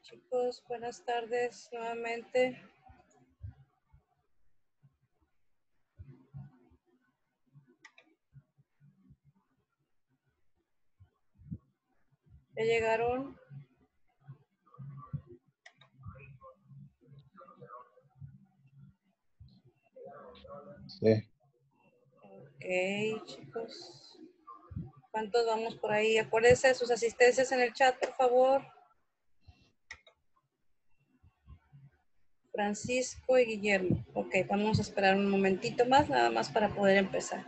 Chicos, buenas tardes nuevamente. ¿Ya llegaron? Sí. Ok, chicos. ¿Cuántos vamos por ahí? Acuérdense de sus asistencias en el chat, por favor. Francisco y Guillermo. Ok, vamos a esperar un momentito más, nada más para poder empezar.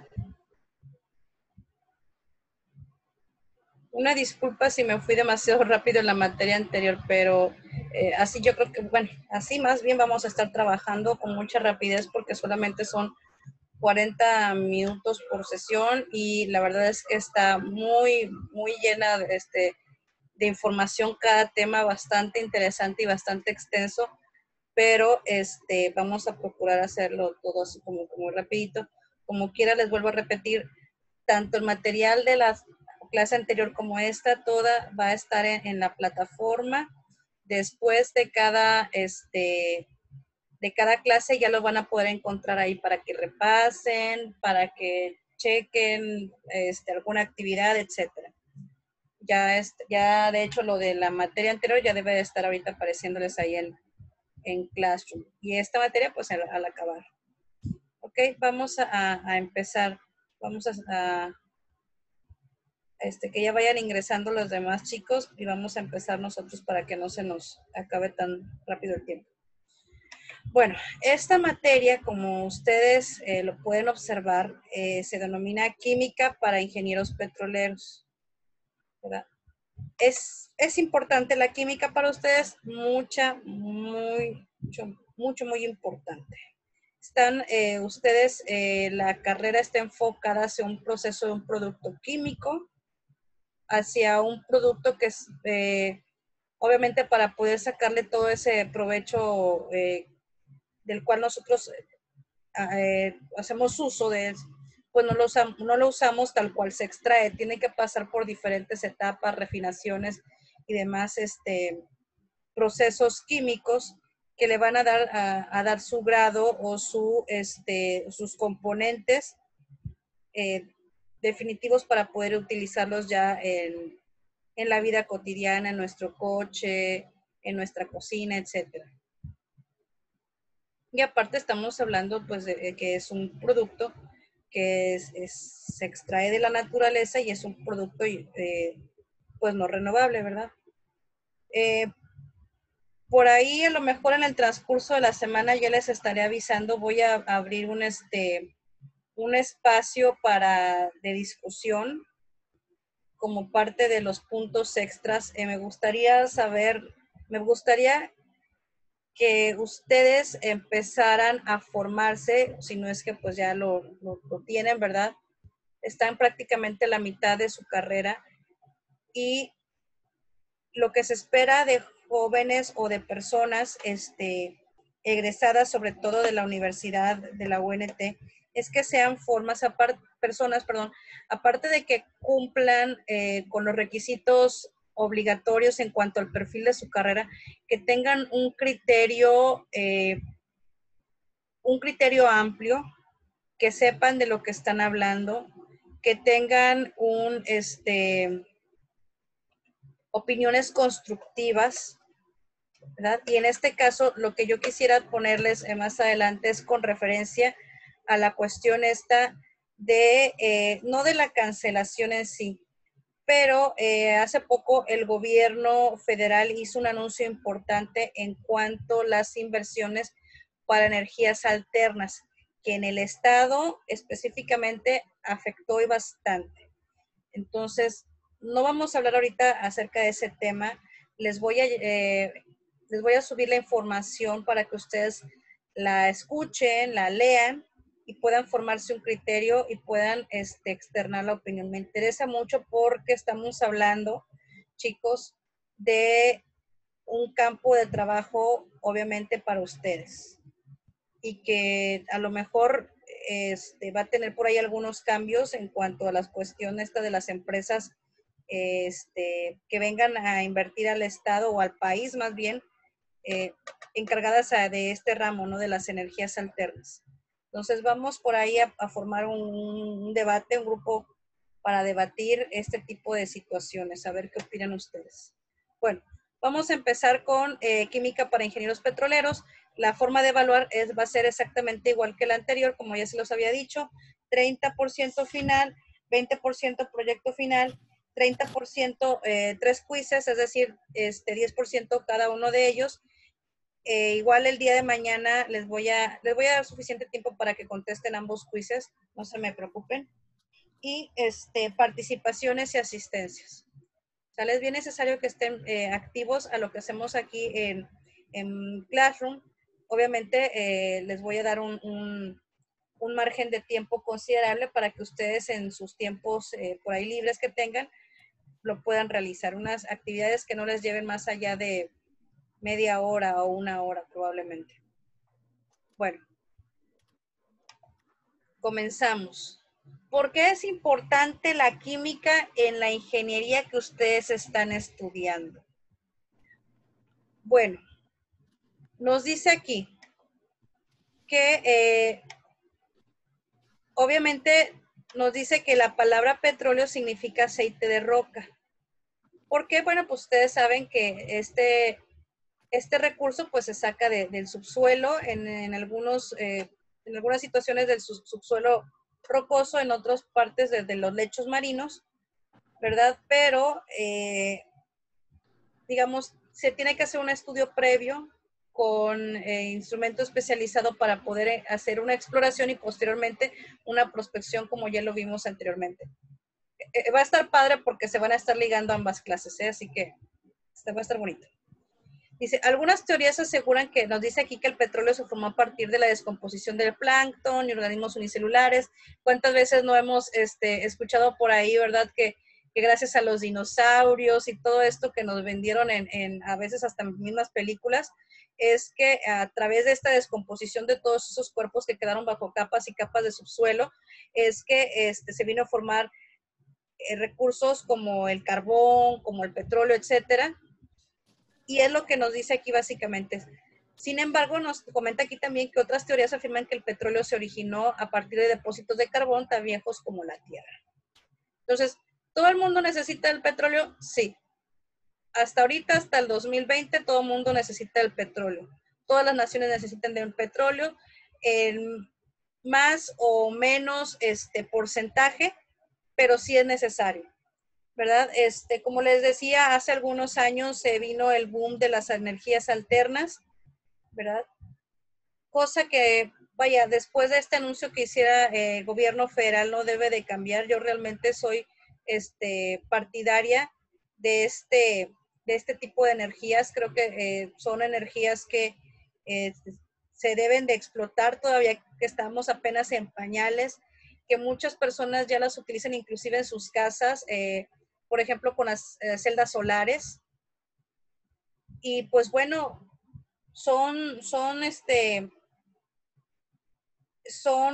Una disculpa si me fui demasiado rápido en la materia anterior, pero así yo creo que, bueno, así más bien vamos a estar trabajando con mucha rapidez porque solamente son 40 minutos por sesión y la verdad es que está muy llena de información cada tema, bastante interesante y bastante extenso, pero vamos a procurar hacerlo todo así como rapidito. Como quiera, les vuelvo a repetir, tanto el material de la clase anterior como esta, toda va a estar en la plataforma. Después de cada clase ya lo van a poder encontrar ahí para que repasen, para que chequen alguna actividad, etcétera. Ya de hecho lo de la materia anterior ya debe de estar ahorita apareciéndoles ahí en Classroom. Y esta materia pues al acabar. Ok, vamos a empezar. Vamos que ya vayan ingresando los demás chicos y vamos a empezar nosotros para que no se nos acabe tan rápido el tiempo. Bueno, esta materia, como ustedes lo pueden observar, se denomina Química para Ingenieros Petroleros, ¿verdad? Es importante la química para ustedes, muy importante. Están ustedes, la carrera está enfocada hacia un proceso de un producto químico, hacia un producto que es, obviamente para poder sacarle todo ese provecho del cual nosotros hacemos uso de él, pues no lo usamos tal cual se extrae, tiene que pasar por diferentes etapas, refinaciones y demás procesos químicos que le van a dar su grado o sus componentes eh, definitivos para poder utilizarlos ya en la vida cotidiana, en nuestro coche, en nuestra cocina, etcétera. Y aparte estamos hablando pues de que es un producto que se extrae de la naturaleza y es un producto pues no renovable, ¿verdad? Eh, por ahí a lo mejor en el transcurso de la semana ya les estaré avisando, voy a abrir un espacio de discusión como parte de los puntos extras. Me gustaría que ustedes empezaran a formarse, si no es que pues ya lo tienen, ¿verdad? Están prácticamente a la mitad de su carrera y lo que se espera de jóvenes o de personas egresadas, sobre todo de la universidad, de la UNT, es que sean personas, aparte de que cumplan con los requisitos obligatorios en cuanto al perfil de su carrera, que tengan un criterio amplio, que sepan de lo que están hablando, que tengan opiniones constructivas, ¿verdad? Y en este caso, lo que yo quisiera ponerles más adelante es con referencia a la cuestión esta no de la cancelación en sí, pero hace poco el gobierno federal hizo un anuncio importante en cuanto a las inversiones para energías alternas, que en el estado específicamente afectó y bastante. Entonces, no vamos a hablar ahorita acerca de ese tema. Les voy a, eh, les voy a subir la información para que ustedes la escuchen, la lean y puedan formarse un criterio y puedan externar la opinión. Me interesa mucho porque estamos hablando, chicos, de un campo de trabajo, obviamente, para ustedes y que a lo mejor va a tener por ahí algunos cambios en cuanto a las cuestiones de las empresas que vengan a invertir al Estado o al país más bien, encargadas de este ramo, ¿no? De las energías alternas. Entonces vamos por ahí a formar un debate, un grupo para debatir este tipo de situaciones, a ver qué opinan ustedes. Bueno, vamos a empezar con química para ingenieros petroleros. La forma de evaluar va a ser exactamente igual que la anterior, como ya se los había dicho, 30% final, 20% proyecto final, 30% tres quizzes, es decir, 10% cada uno de ellos. Igual el día de mañana les voy a dar suficiente tiempo para que contesten ambos quizzes, no se me preocupen. Y participaciones y asistencias. O sea, es bien necesario que estén activos a lo que hacemos aquí en Classroom. Obviamente les voy a dar un margen de tiempo considerable para que ustedes en sus tiempos por ahí libres que tengan lo puedan realizar. Unas actividades que no les lleven más allá de media hora o una hora probablemente. Bueno, comenzamos. ¿Por qué es importante la química en la ingeniería que ustedes están estudiando? Bueno, nos dice aquí que obviamente nos dice que la palabra petróleo significa aceite de roca. ¿Por qué? Bueno, pues ustedes saben que este recurso pues se saca del subsuelo en algunas situaciones del subsuelo rocoso, en otras partes de los lechos marinos, ¿verdad? Pero, digamos, se tiene que hacer un estudio previo con instrumento especializado para poder hacer una exploración y posteriormente una prospección como ya lo vimos anteriormente. Va a estar padre porque se van a estar ligando ambas clases, así que va a estar bonito. Dice, algunas teorías aseguran que, nos dice aquí que el petróleo se formó a partir de la descomposición del plancton y organismos unicelulares. ¿Cuántas veces no hemos escuchado por ahí, verdad, que gracias a los dinosaurios y todo esto que nos vendieron a veces hasta en mismas películas, es que a través de esta descomposición de todos esos cuerpos que quedaron bajo capas y capas de subsuelo, es que se vino a formar recursos como el carbón, como el petróleo, etcétera. Y es lo que nos dice aquí básicamente. Sin embargo, nos comenta aquí también que otras teorías afirman que el petróleo se originó a partir de depósitos de carbón tan viejos como la Tierra. Entonces, ¿todo el mundo necesita el petróleo? Sí. Hasta ahorita, hasta el 2020, todo el mundo necesita el petróleo. Todas las naciones necesitan del petróleo en más o menos porcentaje, pero sí es necesario. ¿Verdad? Como les decía, hace algunos años se vino el boom de las energías alternas, ¿verdad? Cosa que, vaya, después de este anuncio que hiciera el gobierno federal no debe de cambiar. Yo realmente soy partidaria de este tipo de energías. Creo que son energías que se deben de explotar todavía que estamos apenas en pañales, que muchas personas ya las utilizan inclusive en sus casas, por ejemplo, con las celdas solares. Y pues bueno, son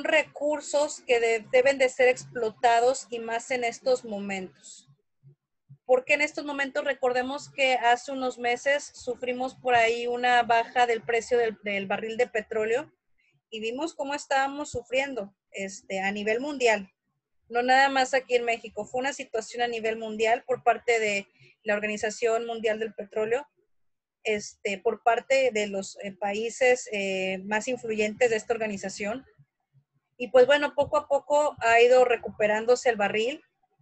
recursos que deben de ser explotados y más en estos momentos. Porque en estos momentos recordemos que hace unos meses sufrimos por ahí una baja del precio del barril de petróleo y vimos cómo estábamos sufriendo a nivel mundial. No nada más aquí en México, fue una situación a nivel mundial por parte de la Organización Mundial del Petróleo, por parte de los países más influyentes de esta organización. Y pues bueno, poco a poco ha ido recuperándose el barril,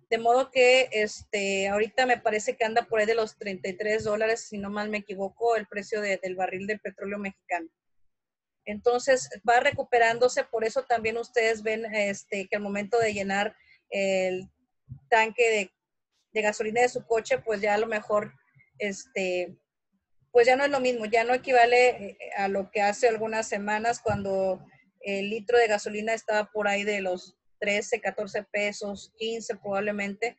de modo que ahorita me parece que anda por ahí de los $33, si no mal me equivoco, el precio del barril de petróleo mexicano. Entonces va recuperándose, por eso también ustedes ven que al momento de llenar el tanque de gasolina de su coche, pues ya a lo mejor pues ya no es lo mismo, ya no equivale a lo que hace algunas semanas cuando el litro de gasolina estaba por ahí de los 13, 14 pesos, 15 probablemente.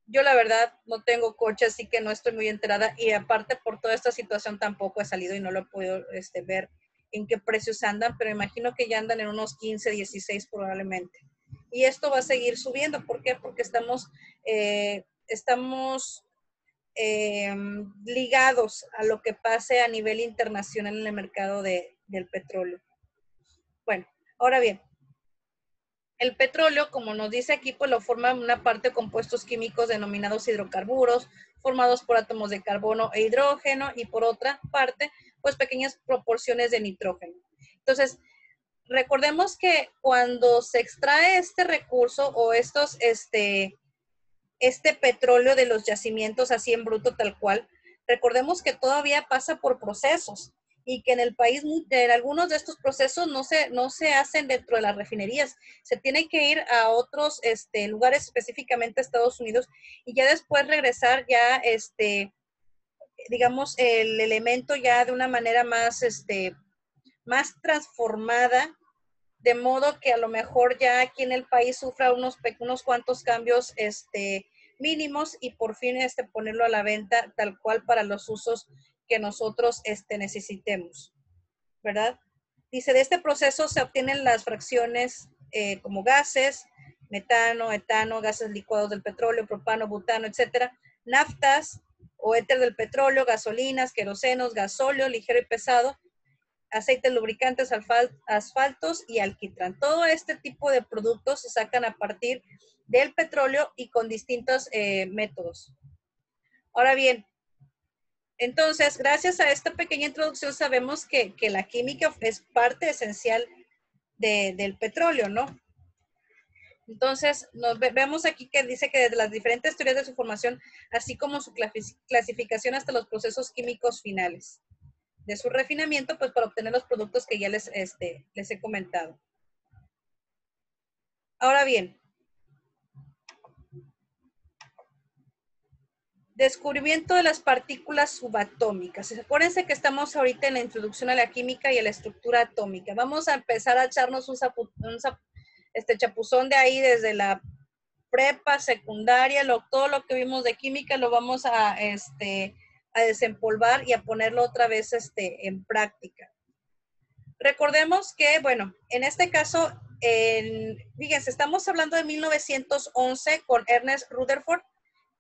Yo la verdad no tengo coche, así que no estoy muy enterada y aparte por toda esta situación tampoco he salido y no lo he podido ver en qué precios andan, pero imagino que ya andan en unos 15, 16 probablemente. Y esto va a seguir subiendo. ¿Por qué? Porque estamos estamos ligados a lo que pase a nivel internacional en el mercado del petróleo. Bueno, ahora bien, el petróleo, como nos dice aquí, pues lo forman una parte de compuestos químicos denominados hidrocarburos, formados por átomos de carbono e hidrógeno, y por otra parte, pues pequeñas proporciones de nitrógeno. Entonces, recordemos que cuando se extrae este recurso o este petróleo de los yacimientos así en bruto tal cual, recordemos que todavía pasa por procesos y que en el país en algunos de estos procesos no se hacen dentro de las refinerías, se tiene que ir a otros lugares, específicamente a Estados Unidos, y ya después regresar ya digamos el elemento ya de una manera más más transformada, de modo que a lo mejor ya aquí en el país sufra unos cuantos cambios mínimos y por fin ponerlo a la venta tal cual para los usos que nosotros necesitemos, ¿verdad? Dice, de este proceso se obtienen las fracciones como gases, metano, etano, gases licuados del petróleo, propano, butano, etcétera, naftas o éter del petróleo, gasolinas, querosenos, gasóleo ligero y pesado, aceites lubricantes, asfaltos y alquitrán. Todo este tipo de productos se sacan a partir del petróleo y con distintos métodos. Ahora bien, entonces, gracias a esta pequeña introducción sabemos que la química es parte esencial del petróleo, ¿no? Entonces, vemos aquí que dice que desde las diferentes teorías de su formación, así como su clasificación hasta los procesos químicos finales de su refinamiento, pues para obtener los productos que ya les he comentado. Ahora bien, descubrimiento de las partículas subatómicas. Acuérdense que estamos ahorita en la introducción a la química y a la estructura atómica. Vamos a empezar a echarnos un chapuzón de ahí desde la prepa, secundaria, todo lo que vimos de química lo vamos a desempolvar y a ponerlo otra vez en práctica. Recordemos que, bueno, en este caso, fíjense, estamos hablando de 1911 con Ernest Rutherford,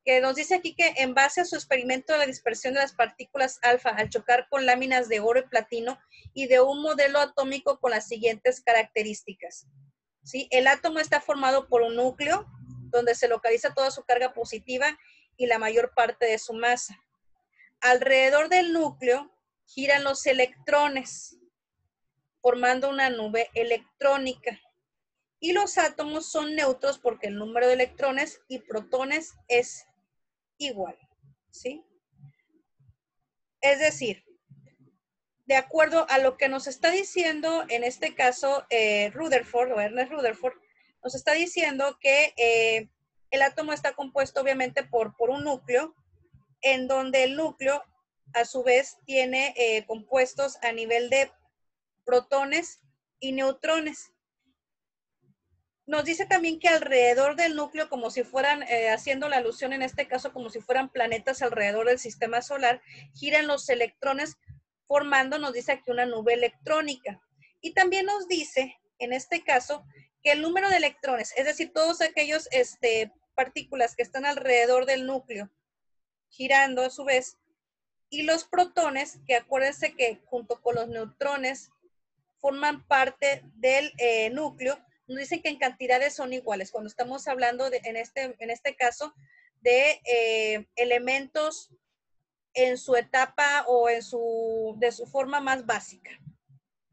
que nos dice aquí que en base a su experimento de la dispersión de las partículas alfa al chocar con láminas de oro y platino y de un modelo atómico con las siguientes características. ¿Sí? El átomo está formado por un núcleo donde se localiza toda su carga positiva y la mayor parte de su masa. Alrededor del núcleo giran los electrones, formando una nube electrónica. Y los átomos son neutros porque el número de electrones y protones es igual, ¿sí? Es decir, de acuerdo a lo que nos está diciendo, en este caso, Rutherford o Ernest Rutherford, nos está diciendo que el átomo está compuesto obviamente por un núcleo, en donde el núcleo a su vez tiene compuestos a nivel de protones y neutrones. Nos dice también que alrededor del núcleo, como si fueran, haciendo la alusión en este caso, como si fueran planetas alrededor del sistema solar, giran los electrones formando, nos dice aquí, una nube electrónica. Y también nos dice, en este caso, que el número de electrones, es decir, todos aquellos partículas que están alrededor del núcleo, girando a su vez, y los protones, que acuérdense que junto con los neutrones forman parte del núcleo, nos dicen que en cantidades son iguales. Cuando estamos hablando en este caso de elementos en su etapa o de su forma más básica,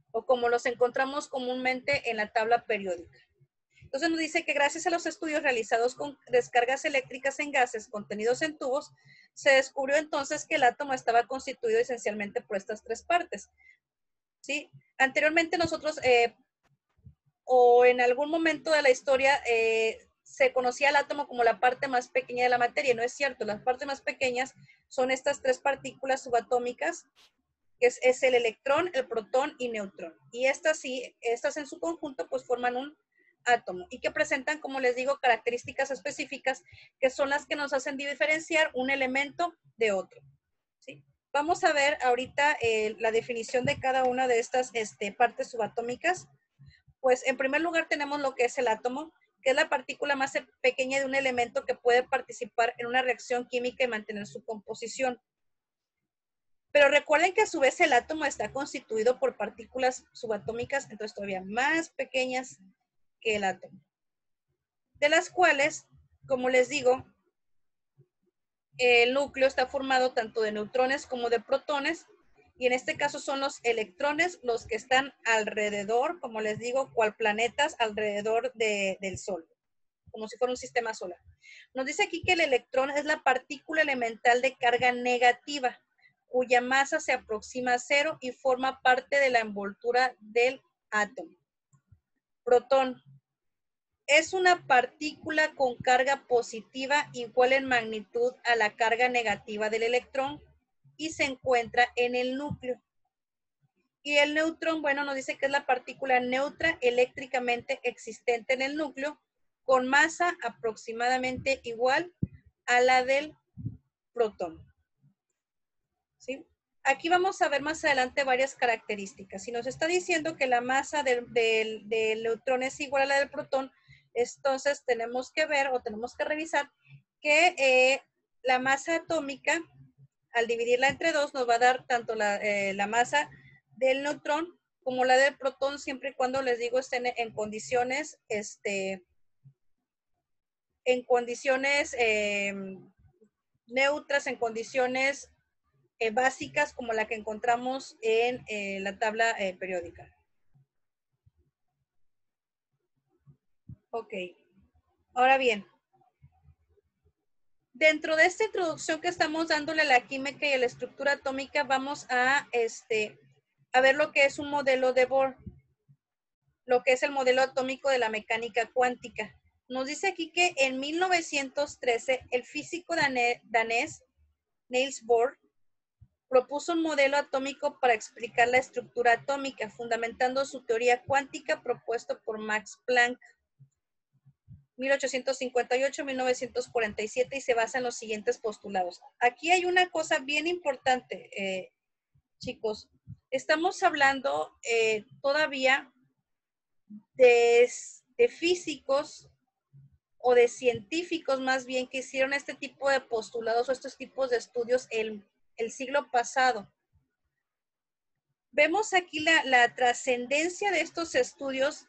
o como los encontramos comúnmente en la tabla periódica. Entonces nos dice que gracias a los estudios realizados con descargas eléctricas en gases contenidos en tubos, se descubrió entonces que el átomo estaba constituido esencialmente por estas tres partes. ¿Sí? Anteriormente nosotros, o en algún momento de la historia, se conocía el átomo como la parte más pequeña de la materia. No es cierto, las partes más pequeñas son estas tres partículas subatómicas, que es el electrón, el protón y neutrón. Y estas en su conjunto pues forman un átomo y que presentan, como les digo, características específicas que son las que nos hacen diferenciar un elemento de otro. ¿Sí? Vamos a ver ahorita la definición de cada una de estas partes subatómicas. Pues en primer lugar tenemos lo que es el átomo, que es la partícula más pequeña de un elemento que puede participar en una reacción química y mantener su composición. Pero recuerden que a su vez el átomo está constituido por partículas subatómicas, entonces todavía más pequeñas que el átomo, de las cuales, como les digo, el núcleo está formado tanto de neutrones como de protones, y en este caso son los electrones los que están alrededor, como les digo, cual planetas alrededor del Sol, como si fuera un sistema solar. Nos dice aquí que el electrón es la partícula elemental de carga negativa, cuya masa se aproxima a cero y forma parte de la envoltura del átomo. Protón es una partícula con carga positiva igual en magnitud a la carga negativa del electrón y se encuentra en el núcleo. Y el neutrón, bueno, nos dice que es la partícula neutra eléctricamente existente en el núcleo con masa aproximadamente igual a la del protón. ¿Sí? Aquí vamos a ver más adelante varias características. Si nos está diciendo que la masa del neutrón es igual a la del protón, entonces tenemos que ver o tenemos que revisar que la masa atómica, al dividirla entre dos, nos va a dar tanto la masa del neutrón como la del protón, siempre y cuando, les digo, estén en condiciones, neutras, en condiciones básicas como la que encontramos en la tabla periódica. Ok. Ahora bien, dentro de esta introducción que estamos dándole a la química y a la estructura atómica, vamos a ver lo que es un modelo de Bohr, lo que es el modelo atómico de la mecánica cuántica. Nos dice aquí que en 1913 el físico danés Niels Bohr propuso un modelo atómico para explicar la estructura atómica, fundamentando su teoría cuántica propuesto por Max Planck, 1858-1947, y se basa en los siguientes postulados. Aquí hay una cosa bien importante, chicos. Estamos hablando todavía de físicos o de científicos más bien que hicieron este tipo de postulados o estos tipos de estudios el siglo pasado. Vemos aquí la trascendencia de estos estudios,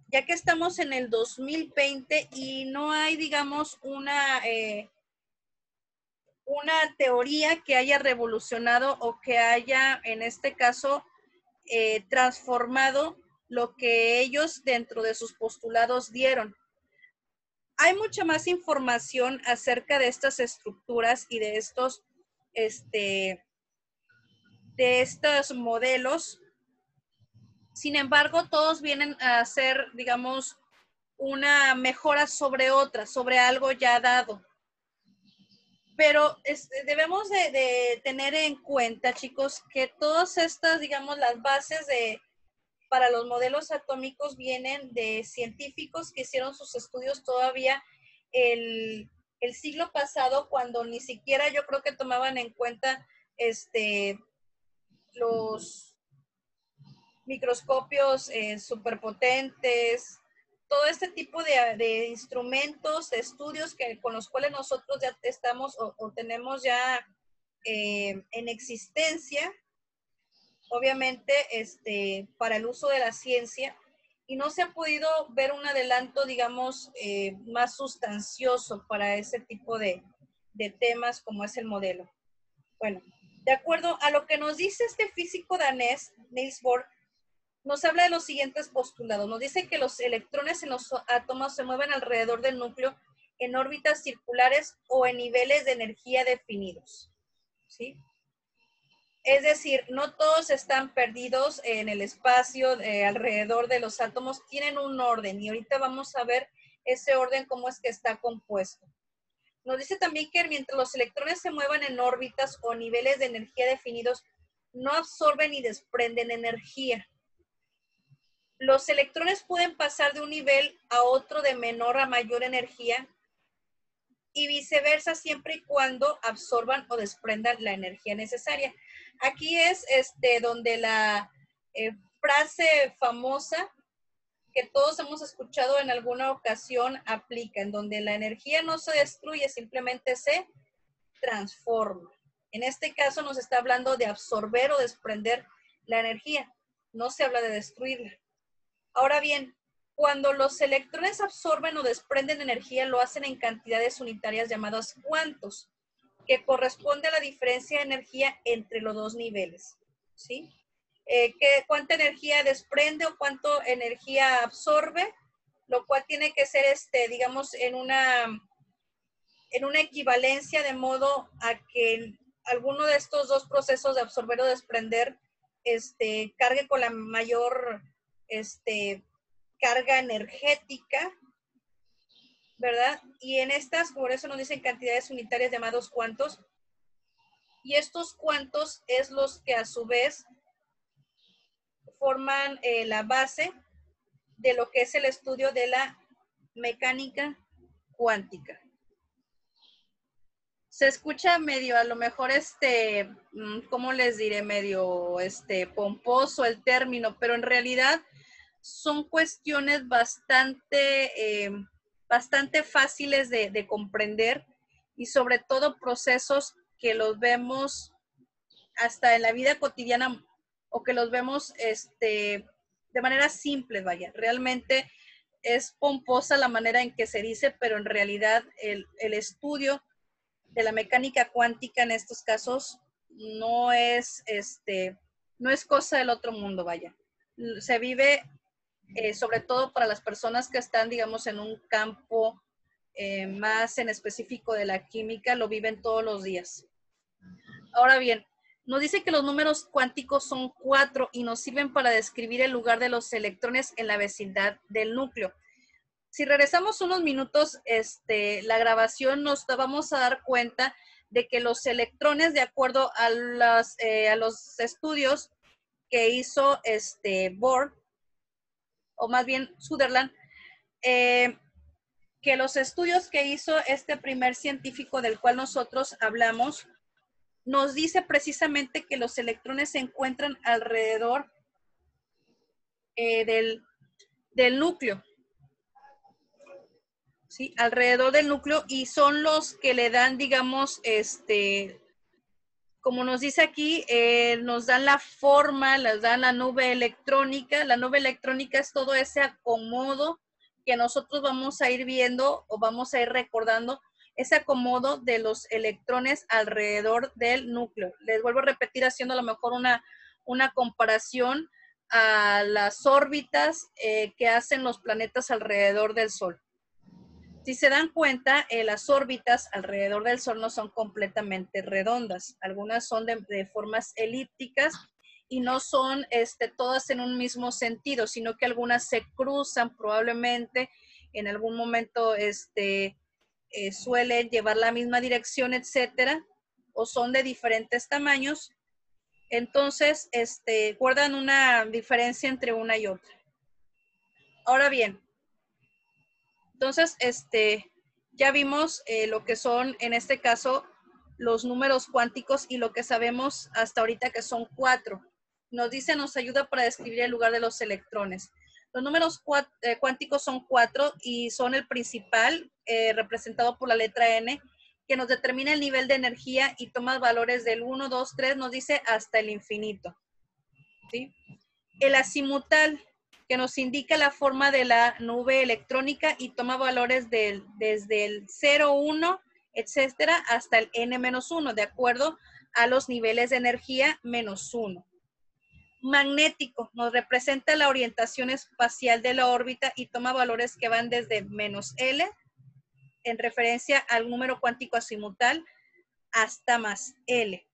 ya que estamos en el 2020 y no hay, digamos, una teoría que haya revolucionado o que haya, en este caso, transformado lo que ellos dentro de sus postulados dieron. Hay mucha más información acerca de estas estructuras y de estos modelos. Sin embargo, todos vienen a ser, digamos, una mejora sobre otra, sobre algo ya dado. Pero debemos de tener en cuenta, chicos, que todas estas, digamos, las bases para los modelos atómicos vienen de científicos que hicieron sus estudios todavía el siglo pasado, cuando ni siquiera yo creo que tomaban en cuenta los microscopios superpotentes, todo este tipo de instrumentos, de estudios con los cuales nosotros ya estamos o tenemos ya en existencia, obviamente, para el uso de la ciencia, y no se ha podido ver un adelanto, digamos, más sustancioso para ese tipo de temas como es el modelo. Bueno, de acuerdo a lo que nos dice este físico danés, Niels Bohr, nos habla de los siguientes postulados. Nos dice que los electrones en los átomos se mueven alrededor del núcleo en órbitas circulares o en niveles de energía definidos, ¿sí? Es decir, no todos están perdidos en el espacio alrededor de los átomos, tienen un orden, y ahorita vamos a ver ese orden, cómo es que está compuesto. Nos dice también que mientras los electrones se muevan en órbitas o niveles de energía definidos, no absorben ni desprenden energía. Los electrones pueden pasar de un nivel a otro de menor a mayor energía y viceversa, siempre y cuando absorban o desprendan la energía necesaria. Aquí es donde la frase famosa que todos hemos escuchado en alguna ocasión aplica, en donde la energía no se destruye, simplemente se transforma. En este caso nos está hablando de absorber o desprender la energía, no se habla de destruirla. Ahora bien, cuando los electrones absorben o desprenden energía, lo hacen en cantidades unitarias llamadas cuantos, que corresponde a la diferencia de energía entre los dos niveles, ¿sí? Cuánta energía desprende o cuánta energía absorbe, lo cual tiene que ser, digamos, en una equivalencia, de modo a que alguno de estos dos procesos de absorber o desprender cargue con la mayor carga energética, ¿verdad? Y en estas, por eso nos dicen cantidades unitarias llamados cuantos, y estos cuantos es los que a su vez forman la base de lo que es el estudio de la mecánica cuántica. Se escucha medio, a lo mejor, ¿cómo les diré? Medio, pomposo el término, pero en realidad son cuestiones bastante fáciles de comprender, y sobre todo procesos que los vemos hasta en la vida cotidiana, o que los vemos de manera simple, vaya. Realmente es pomposa la manera en que se dice, pero en realidad el estudio de la mecánica cuántica en estos casos no es, no es cosa del otro mundo, vaya. Se vive sobre todo para las personas que están, digamos, en un campo más en específico de la química, lo viven todos los días. Ahora bien, nos dice que los números cuánticos son 4 y nos sirven para describir el lugar de los electrones en la vecindad del núcleo. Si regresamos unos minutos, la grabación, nos vamos a dar cuenta de que los electrones, de acuerdo a los estudios que hizo Bohr, o más bien Sutherland, que los estudios que hizo este primer científico del cual nosotros hablamos, nos dice precisamente que los electrones se encuentran alrededor del núcleo. ¿Sí? Alrededor del núcleo, y son los que le dan, digamos, como nos dice aquí, nos dan la forma, les dan la nube electrónica. La nube electrónica es todo ese acomodo que nosotros vamos a ir viendo o vamos a ir recordando, ese acomodo de los electrones alrededor del núcleo. Les vuelvo a repetir, haciendo a lo mejor una comparación a las órbitas que hacen los planetas alrededor del Sol. Si se dan cuenta, las órbitas alrededor del Sol no son completamente redondas. Algunas son de formas elípticas y no son todas en un mismo sentido, sino que algunas se cruzan probablemente en algún momento, suelen llevar la misma dirección, etcétera, o son de diferentes tamaños. Entonces, guardan una diferencia entre una y otra. Ahora bien, entonces, ya vimos lo que son, en este caso, los números cuánticos, y lo que sabemos hasta ahorita que son 4. Nos dice, nos ayuda para describir el lugar de los electrones. Los números cuánticos son 4 y son el principal, representado por la letra N, que nos determina el nivel de energía y toma valores del 1, 2, 3, nos dice hasta el infinito. ¿Sí? El azimutal, que nos indica la forma de la nube electrónica y toma valores desde el 0, 1, etcétera, hasta el n-1, de acuerdo a los niveles de energía -1. Magnético, nos representa la orientación espacial de la órbita y toma valores que van desde -L, en referencia al número cuántico azimutal, hasta +L.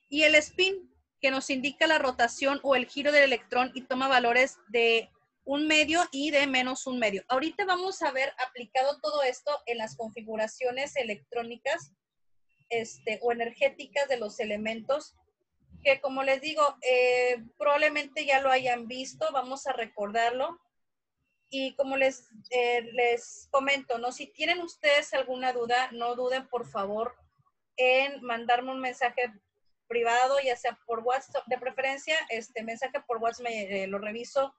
Y el spin, que nos indica la rotación o el giro del electrón y toma valores de 1/2 y de -1/2. Ahorita vamos a ver aplicado todo esto en las configuraciones electrónicas o energéticas de los elementos, que, como les digo, probablemente ya lo hayan visto. Vamos a recordarlo. Y como les comento, ¿no? Si tienen ustedes alguna duda, no duden, por favor, en mandarme un mensaje privado, ya sea por WhatsApp, de preferencia, mensaje por WhatsApp, lo reviso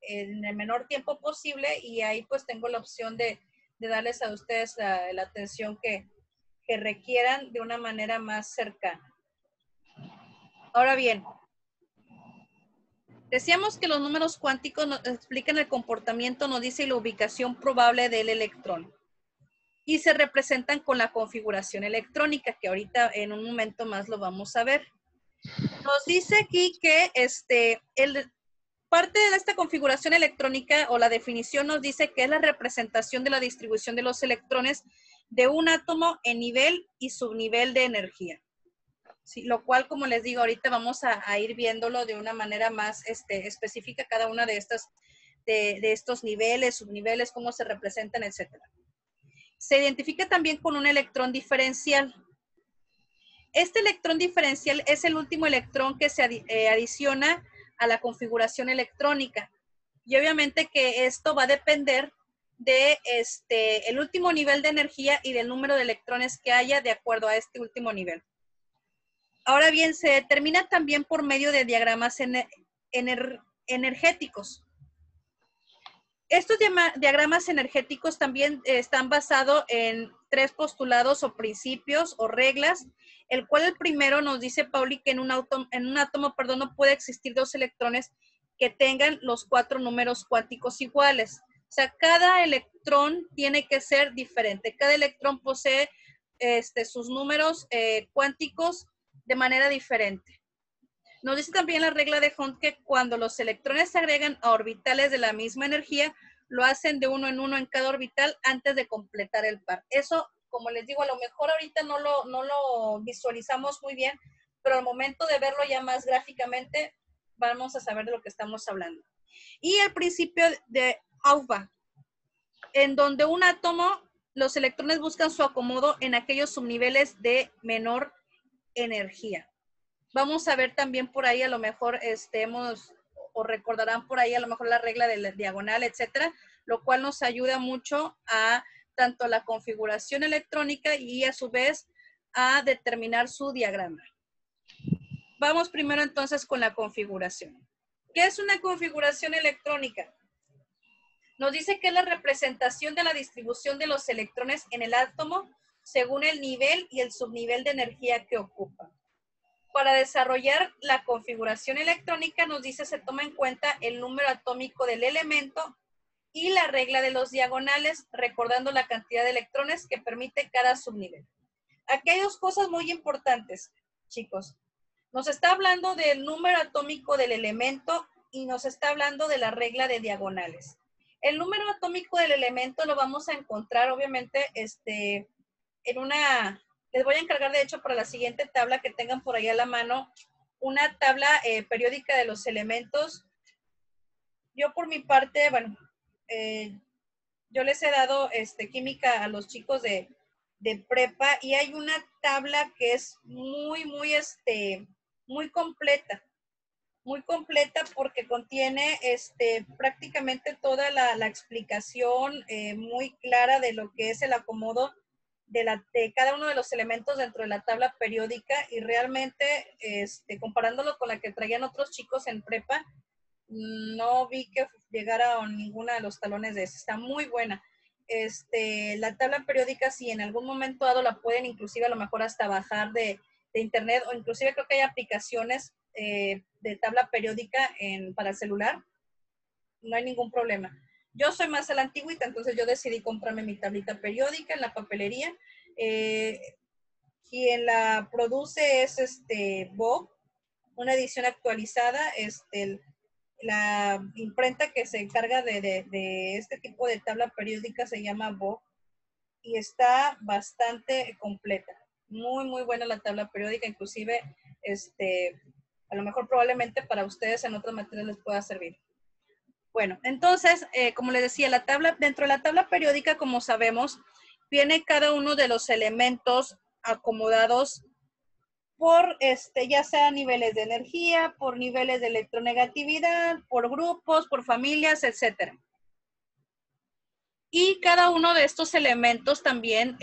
en el menor tiempo posible, y ahí pues tengo la opción de darles a ustedes la atención que requieran de una manera más cercana. Ahora bien, decíamos que los números cuánticos nos explican el comportamiento, nos dice la ubicación probable del electrón. Y se representan con la configuración electrónica, que ahorita en un momento más lo vamos a ver. Nos dice aquí que parte de esta configuración electrónica, o la definición, nos dice que es la representación de la distribución de los electrones de un átomo en nivel y subnivel de energía. Sí, lo cual, como les digo, ahorita vamos a ir viéndolo de una manera más específica, cada una de estos niveles, subniveles, cómo se representan, etcétera. Se identifica también con un electrón diferencial. Este electrón diferencial es el último electrón que se adiciona a la configuración electrónica. Y obviamente que esto va a depender de el último nivel de energía y del número de electrones que haya de acuerdo a este último nivel. Ahora bien, se determina también por medio de diagramas energéticos. Estos diagramas energéticos también están basados en 3 postulados o principios o reglas, el cual el primero nos dice Pauli que en un átomo, no puede existir 2 electrones que tengan los 4 números cuánticos iguales. O sea, cada electrón tiene que ser diferente. Cada electrón posee sus números cuánticos de manera diferente. Nos dice también la regla de Hund que cuando los electrones se agregan a orbitales de la misma energía, lo hacen de uno en cada orbital antes de completar el par. Eso, como les digo, a lo mejor ahorita no lo visualizamos muy bien, pero al momento de verlo ya más gráficamente, vamos a saber de lo que estamos hablando. Y el principio de Auerbach, en donde un átomo, los electrones buscan su acomodo en aquellos subniveles de menor energía. Vamos a ver también por ahí, a lo mejor o recordarán por ahí a lo mejor la regla de la diagonal, etcétera, lo cual nos ayuda mucho a tanto la configuración electrónica y a su vez a determinar su diagrama. Vamos primero entonces con la configuración. ¿Qué es una configuración electrónica? Nos dice que es la representación de la distribución de los electrones en el átomo según el nivel y el subnivel de energía que ocupan. Para desarrollar la configuración electrónica, nos dice, se toma en cuenta el número atómico del elemento y la regla de los diagonales, recordando la cantidad de electrones que permite cada subnivel. Aquí hay 2 cosas muy importantes, chicos. Nos está hablando del número atómico del elemento y nos está hablando de la regla de diagonales. El número atómico del elemento lo vamos a encontrar, obviamente, en una... Les voy a encargar, de hecho, para la siguiente tabla que tengan por ahí a la mano, una tabla periódica de los elementos. Yo por mi parte, bueno, yo les he dado química a los chicos de prepa y hay una tabla que es muy completa. Muy completa porque contiene prácticamente toda la explicación muy clara de lo que es el acomodo de cada uno de los elementos dentro de la tabla periódica, y realmente, comparándolo con la que traían otros chicos en prepa, no vi que llegara a ninguna de los talones de esa. Está muy buena. La tabla periódica, si en algún momento dado la pueden inclusive a lo mejor hasta bajar de internet, o inclusive creo que hay aplicaciones de tabla periódica para el celular, no hay ningún problema. Yo soy más a la antigüita, entonces yo decidí comprarme mi tablita periódica en la papelería. Quien la produce es Bob, una edición actualizada. La imprenta que se encarga de este tipo de tabla periódica se llama Bob y está bastante completa. Muy, muy buena la tabla periódica, inclusive a lo mejor probablemente para ustedes en otras materias les pueda servir. Bueno, entonces, como les decía, dentro de la tabla periódica, como sabemos, viene cada uno de los elementos acomodados por, ya sea niveles de energía, por niveles de electronegatividad, por grupos, por familias, etcétera. Y cada uno de estos elementos también,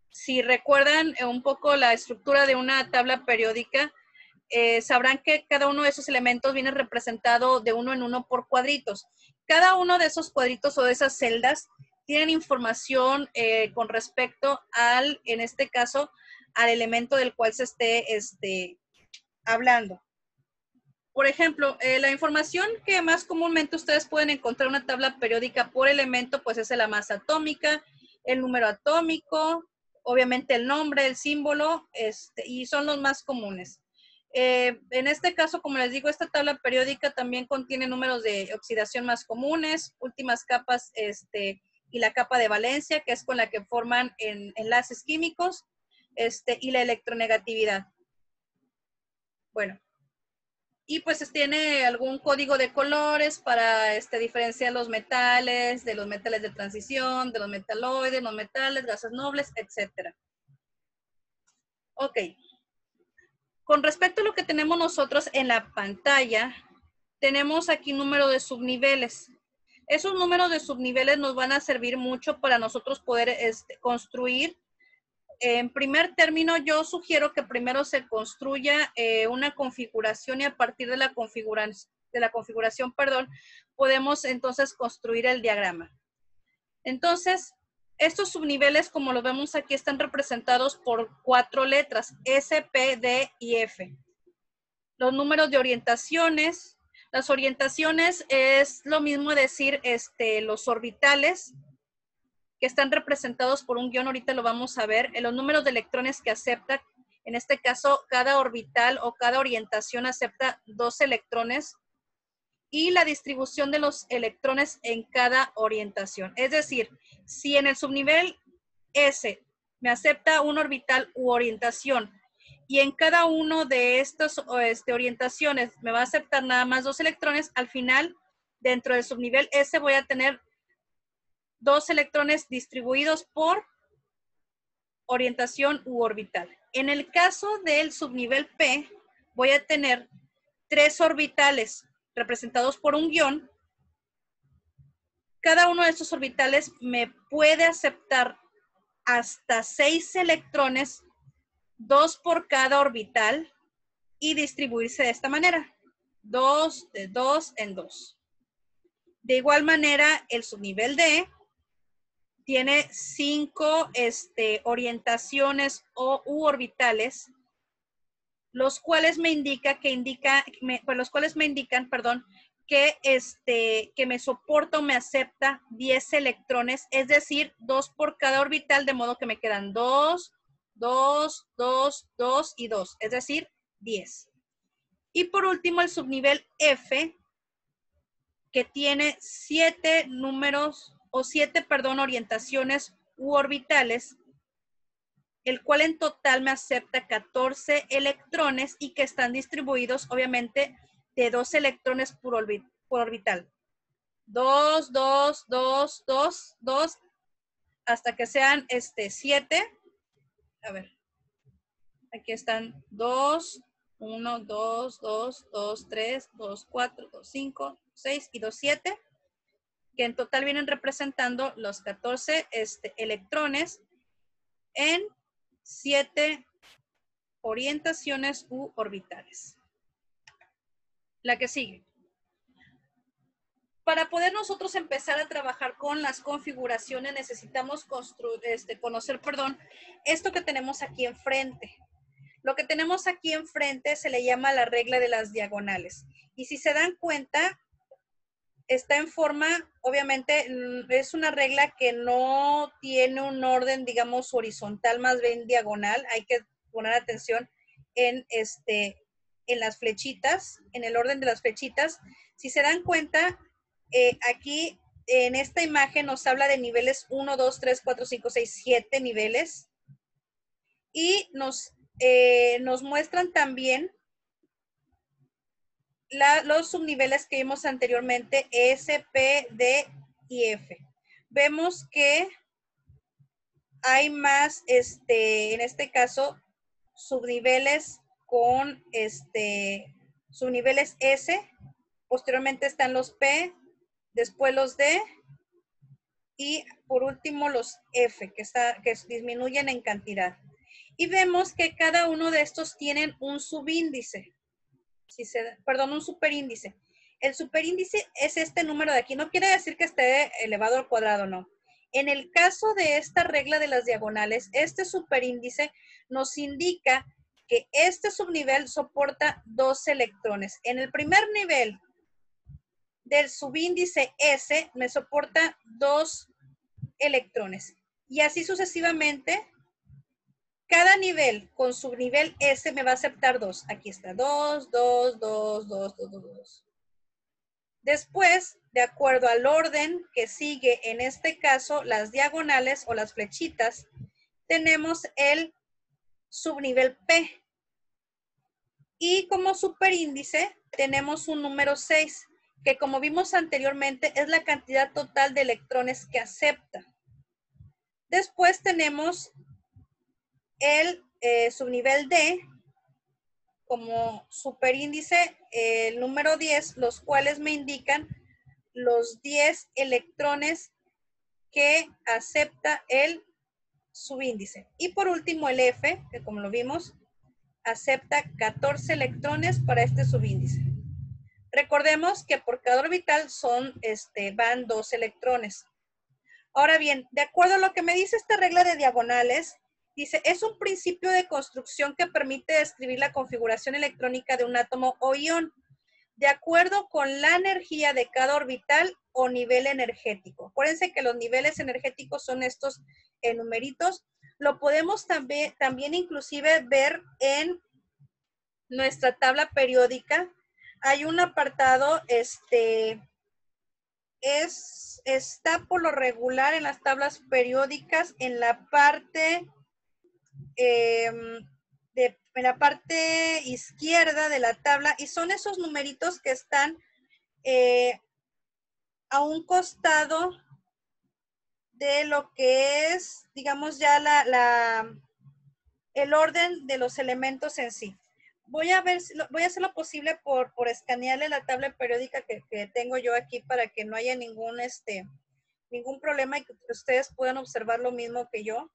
si recuerdan un poco la estructura de una tabla periódica, sabrán que cada uno de esos elementos viene representado de uno en uno por cuadritos. Cada uno de esos cuadritos o de esas celdas tienen información con respecto al, en este caso, al elemento del cual se esté hablando. Por ejemplo, la información que más comúnmente ustedes pueden encontrar en una tabla periódica por elemento, pues es la masa atómica, el número atómico, obviamente el nombre, el símbolo, y son los más comunes. En este caso, como les digo, esta tabla periódica también contiene números de oxidación más comunes, últimas capas, y la capa de valencia, que es con la que forman enlaces químicos, y la electronegatividad. Bueno. Y pues tiene algún código de colores para diferenciar los metales, de los metales de transición, de los metaloides, los metales, gases nobles, etc. Ok. Con respecto a lo que tenemos nosotros en la pantalla, tenemos aquí número de subniveles. Esos números de subniveles nos van a servir mucho para nosotros poder construir. En primer término, yo sugiero que primero se construya una configuración y a partir de la configuración, podemos entonces construir el diagrama. Entonces, estos subniveles, como lo vemos aquí, están representados por 4 letras, S, P, D y F. Los números de orientaciones. Las orientaciones es lo mismo decir los orbitales, que están representados por un guión, ahorita lo vamos a ver, en los números de electrones que acepta, en este caso, cada orbital o cada orientación acepta 2 electrones, y la distribución de los electrones en cada orientación. Es decir, si en el subnivel S me acepta un orbital u orientación, y en cada uno de estas orientaciones me va a aceptar nada más 2 electrones, al final, dentro del subnivel S voy a tener 2 electrones distribuidos por orientación u orbital. En el caso del subnivel P, voy a tener 3 orbitales representados por un guión. Cada uno de estos orbitales me puede aceptar hasta 6 electrones, 2 por cada orbital, y distribuirse de esta manera. 2 de 2 en 2. De igual manera, el subnivel D tiene 5 orientaciones u orbitales, los cuales me indican, que me soporta o me acepta 10 electrones, es decir, 2 por cada orbital, de modo que me quedan 2, 2, 2, 2 y 2, es decir, 10. Y por último, el subnivel F, que tiene 7 orientaciones u orbitales, el cual en total me acepta 14 electrones y que están distribuidos, obviamente, de 2 electrones por orbital. 2, 2, 2, 2, 2, hasta que sean 7. A ver, aquí están 2, 1, 2, 2, 2, 3, 2, 4, 2, 5, 6 y 2, 7, que en total vienen representando los 14 electrones en 7 orientaciones u orbitales. La que sigue. Para poder nosotros empezar a trabajar con las configuraciones, necesitamos conocer esto que tenemos aquí enfrente. Lo que tenemos aquí enfrente se le llama la regla de las diagonales. Y si se dan cuenta, está en forma, obviamente, es una regla que no tiene un orden, digamos, horizontal, más bien diagonal. Hay que poner atención en las flechitas, en el orden de las flechitas. Si se dan cuenta, aquí en esta imagen nos habla de niveles 1, 2, 3, 4, 5, 6, 7 niveles. Y nos muestran también los subniveles que vimos anteriormente, S, P, D y F. Vemos que hay más, en este caso, subniveles con subniveles S. Posteriormente están los P, después los D y por último los F, que disminuyen en cantidad. Y vemos que cada uno de estos tienen un subíndice. perdón, un superíndice. El superíndice es este número de aquí. No quiere decir que esté elevado al cuadrado, no. En el caso de esta regla de las diagonales, este superíndice nos indica que este subnivel soporta 2 electrones. En el primer nivel del subíndice S me soporta 2 electrones. Y así sucesivamente, cada nivel con subnivel S me va a aceptar 2. Aquí está, 2, 2, 2, 2, 2, 2, 2. Después, de acuerdo al orden que sigue, en este caso, las diagonales o las flechitas, tenemos el subnivel P. Y como superíndice, tenemos un número 6, que como vimos anteriormente, es la cantidad total de electrones que acepta. Después tenemos el subnivel D, como superíndice, el número 10, los cuales me indican los 10 electrones que acepta el subíndice. Y por último el F, que como lo vimos, acepta 14 electrones para este subíndice. Recordemos que por cada orbital van 2 electrones. Ahora bien, de acuerdo a lo que me dice esta regla de diagonales, dice, es un principio de construcción que permite describir la configuración electrónica de un átomo o ion, de acuerdo con la energía de cada orbital o nivel energético. Acuérdense que los niveles energéticos son estos numeritos. Lo podemos también inclusive ver en nuestra tabla periódica. Hay un apartado, está por lo regular en las tablas periódicas en la parte en la parte izquierda de la tabla, y son esos numeritos que están a un costado de lo que es, digamos, ya el orden de los elementos en sí. Voy a hacer lo posible por escanearle la tabla periódica que tengo yo aquí para que no haya ningún problema y que ustedes puedan observar lo mismo que yo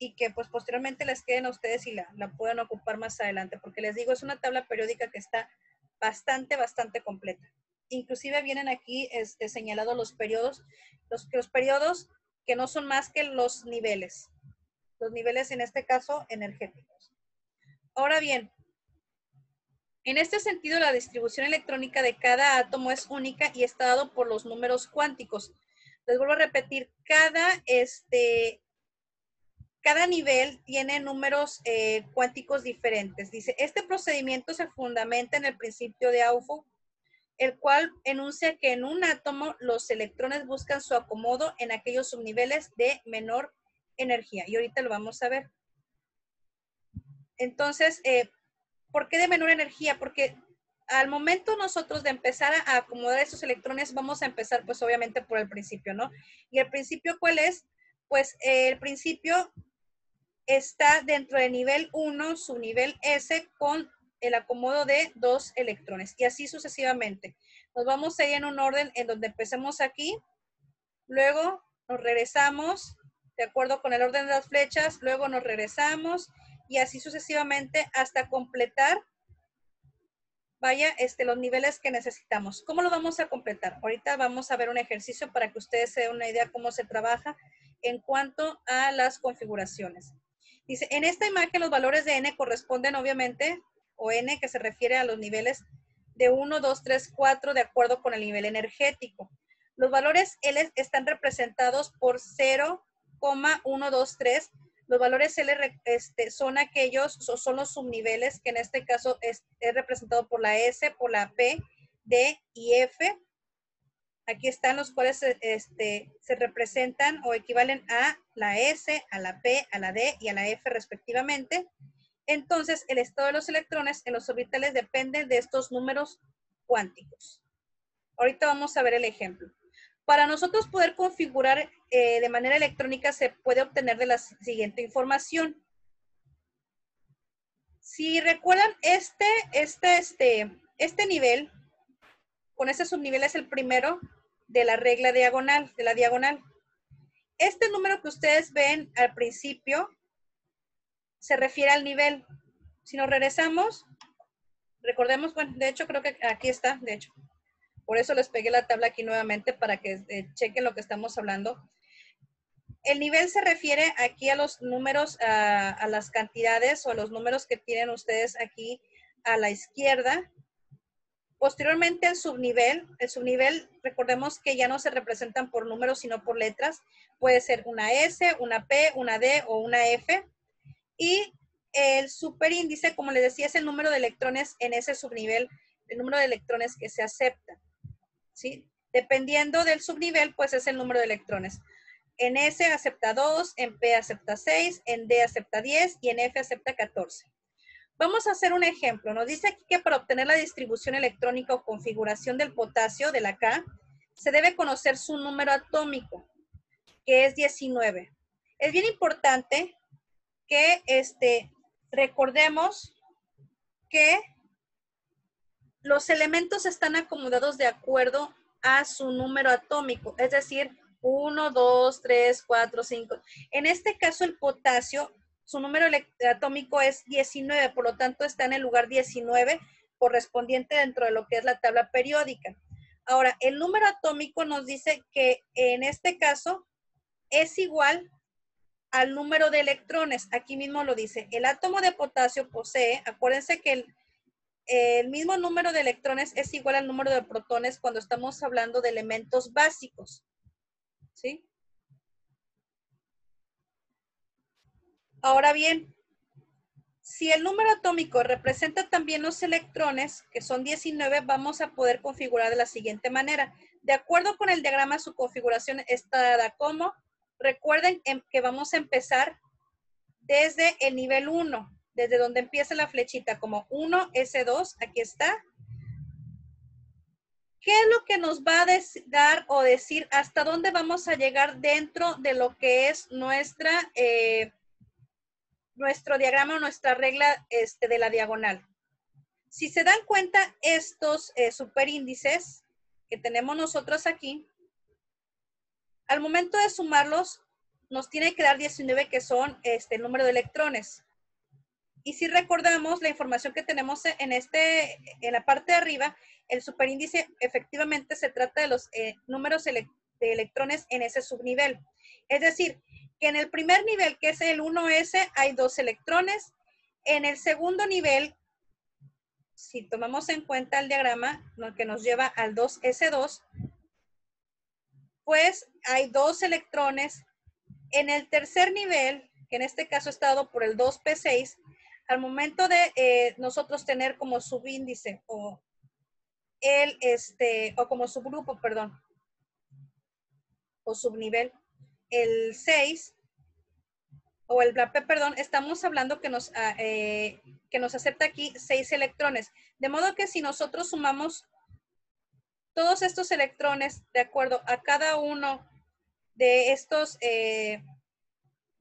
y que pues posteriormente les queden a ustedes y la puedan ocupar más adelante, porque les digo, es una tabla periódica que está bastante completa. Inclusive vienen aquí señalados los periodos, los periodos que no son más que los niveles en este caso energéticos. Ahora bien, en este sentido, la distribución electrónica de cada átomo es única y está dado por los números cuánticos. Les vuelvo a repetir, cada nivel tiene números cuánticos diferentes. Dice, este procedimiento se fundamenta en el principio de Aufo, el cual enuncia que en un átomo los electrones buscan su acomodo en aquellos subniveles de menor energía. Y ahorita lo vamos a ver. Entonces, ¿por qué de menor energía? Porque al momento nosotros de empezar a acomodar esos electrones, vamos a empezar pues obviamente por el principio, ¿no? ¿Y el principio cuál es? Pues el principio está dentro del nivel 1, subnivel S, con el acomodo de 2 electrones. Y así sucesivamente. Nos vamos a ir en un orden en donde empecemos aquí, luego nos regresamos, de acuerdo con el orden de las flechas, luego nos regresamos, y así sucesivamente hasta completar, vaya, los niveles que necesitamos. ¿Cómo lo vamos a completar? Ahorita vamos a ver un ejercicio para que ustedes se den una idea cómo se trabaja en cuanto a las configuraciones. Dice, en esta imagen los valores de n corresponden obviamente, o n que se refiere a los niveles de 1, 2, 3, 4, de acuerdo con el nivel energético. Los valores L están representados por 0, 1, 2, 3. Los valores L son son los subniveles, que en este caso es representado por la S, por la P, D y F. Aquí están los cuales se representan o equivalen a la S, a la P, a la D y a la F respectivamente. Entonces, el estado de los electrones en los orbitales depende de estos números cuánticos. Ahorita vamos a ver el ejemplo. Para nosotros poder configurar de manera electrónica se puede obtener de la siguiente información. Si recuerdan, este nivel, con ese subnivel es el primero de la regla diagonal, de la diagonal. Este número que ustedes ven al principio se refiere al nivel. Si nos regresamos, Recordemos, bueno, de hecho creo que aquí está, de hecho. Por eso les pegué la tabla aquí nuevamente para que chequen lo que estamos hablando. El nivel se refiere aquí a los números, a las cantidades o a los números que tienen ustedes aquí a la izquierda. Posteriormente el subnivel, recordemos que ya no se representan por números sino por letras. Puede ser una S, una P, una D o una F. Y el superíndice, como les decía, es el número de electrones en ese subnivel, el número de electrones que se acepta, ¿sí? Dependiendo del subnivel, pues es el número de electrones. En S acepta 2, en P acepta 6, en D acepta 10 y en F acepta 14. Vamos a hacer un ejemplo. Nos dice aquí que para obtener la distribución electrónica o configuración del potasio de la K, se debe conocer su número atómico, que es 19. Es bien importante que recordemos que los elementos están acomodados de acuerdo a su número atómico, es decir, 1, 2, 3, 4, 5. En este caso, el potasio, su número atómico es 19, por lo tanto está en el lugar 19 correspondiente dentro de lo que es la tabla periódica. Ahora, el número atómico nos dice que en este caso es igual al número de electrones. Aquí mismo lo dice. El átomo de potasio posee, acuérdense que el mismo número de electrones es igual al número de protones cuando estamos hablando de elementos básicos, ¿sí? Ahora bien, si el número atómico representa también los electrones, que son 19, vamos a poder configurar de la siguiente manera. De acuerdo con el diagrama, su configuración está dada como, recuerden que vamos a empezar desde el nivel 1, desde donde empieza la flechita, como 1S2, aquí está. ¿Qué es lo que nos va a dar o decir hasta dónde vamos a llegar dentro de lo que es nuestro diagrama o nuestra regla de la diagonal? Si se dan cuenta, estos superíndices que tenemos nosotros aquí, al momento de sumarlos, nos tiene que dar 19, que son el número de electrones. Y si recordamos la información que tenemos en la parte de arriba, el superíndice efectivamente se trata de los números de electrones en ese subnivel. Es decir, que en el primer nivel, que es el 1S, hay 2 electrones. En el segundo nivel, si tomamos en cuenta el diagrama, lo que nos lleva al 2S2, pues hay 2 electrones. En el tercer nivel, que en este caso está dado por el 2P6, al momento de nosotros tener como subíndice o como subgrupo, perdón, o subnivel, el 6 o el P, perdón, estamos hablando que nos acepta aquí 6 electrones. De modo que si nosotros sumamos todos estos electrones de acuerdo a cada uno de estos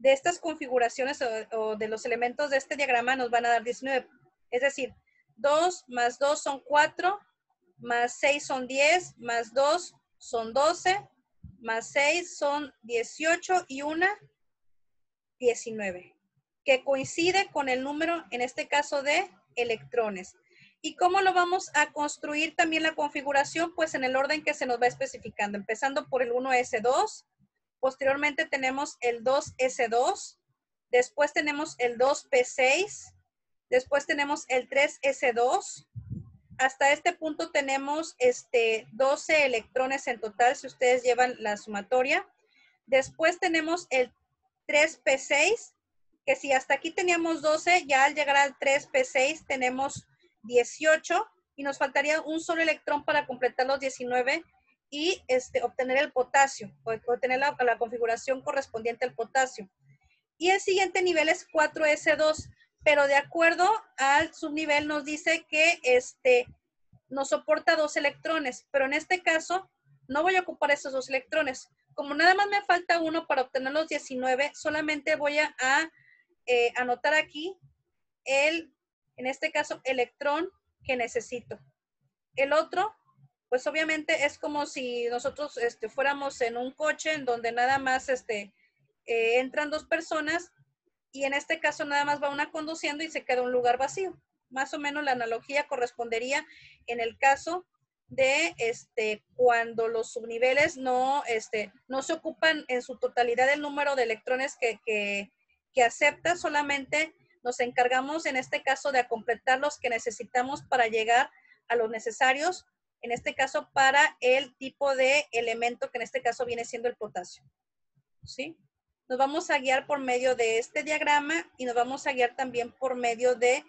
de estas configuraciones o de los elementos de este diagrama nos van a dar 19. Es decir, 2 más 2 son 4, más 6 son 10, más 2 son 12, más 6 son 18 y 1, 19, que coincide con el número, en este caso, de electrones. ¿Y cómo lo vamos a construir también la configuración? Pues en el orden que se nos va especificando, empezando por el 1S2, posteriormente tenemos el 2S2, después tenemos el 2P6, después tenemos el 3S2, hasta este punto tenemos 12 electrones en total si ustedes llevan la sumatoria. Después tenemos el 3P6, que si hasta aquí teníamos 12, ya al llegar al 3P6 tenemos 18 y nos faltaría un solo electrón para completar los 19 y obtener el potasio, o obtener la configuración correspondiente al potasio. Y el siguiente nivel es 4S2, pero de acuerdo al subnivel nos dice que nos soporta 2 electrones, pero en este caso no voy a ocupar esos 2 electrones. Como nada más me falta uno para obtener los 19, solamente voy a anotar aquí en este caso, electrón que necesito. El otro, pues obviamente es como si nosotros fuéramos en un coche en donde nada más entran 2 personas y en este caso nada más va una conduciendo y se queda un lugar vacío. Más o menos la analogía correspondería en el caso de cuando los subniveles no se ocupan en su totalidad el número de electrones que acepta, solamente nos encargamos en este caso de completar los que necesitamos para llegar a los necesarios, en este caso para el tipo de elemento que en este caso viene siendo el potasio. ¿Sí? Nos vamos a guiar por medio de este diagrama y nos vamos a guiar también por medio de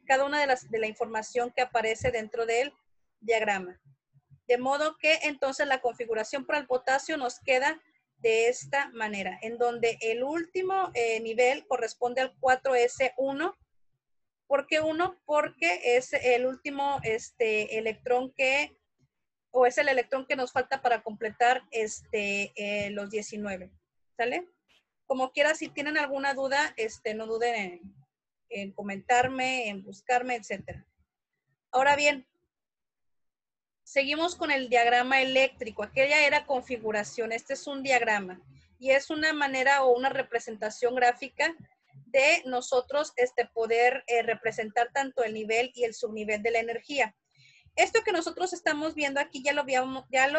cada una de la información que aparece dentro del diagrama. De modo que entonces la configuración para el potasio nos queda de esta manera, en donde el último nivel corresponde al 4s1. ¿Por qué 1? Porque es el último electrón que, o es el electrón que nos falta para completar los 19. ¿Sale? Como quiera, si tienen alguna duda, no duden en comentarme, en buscarme, etc. Ahora bien, seguimos con el diagrama eléctrico. Aquella era configuración. Este es un diagrama y es una manera o una representación gráfica de nosotros poder representar tanto el nivel y el subnivel de la energía. Esto que nosotros estamos viendo aquí ya lo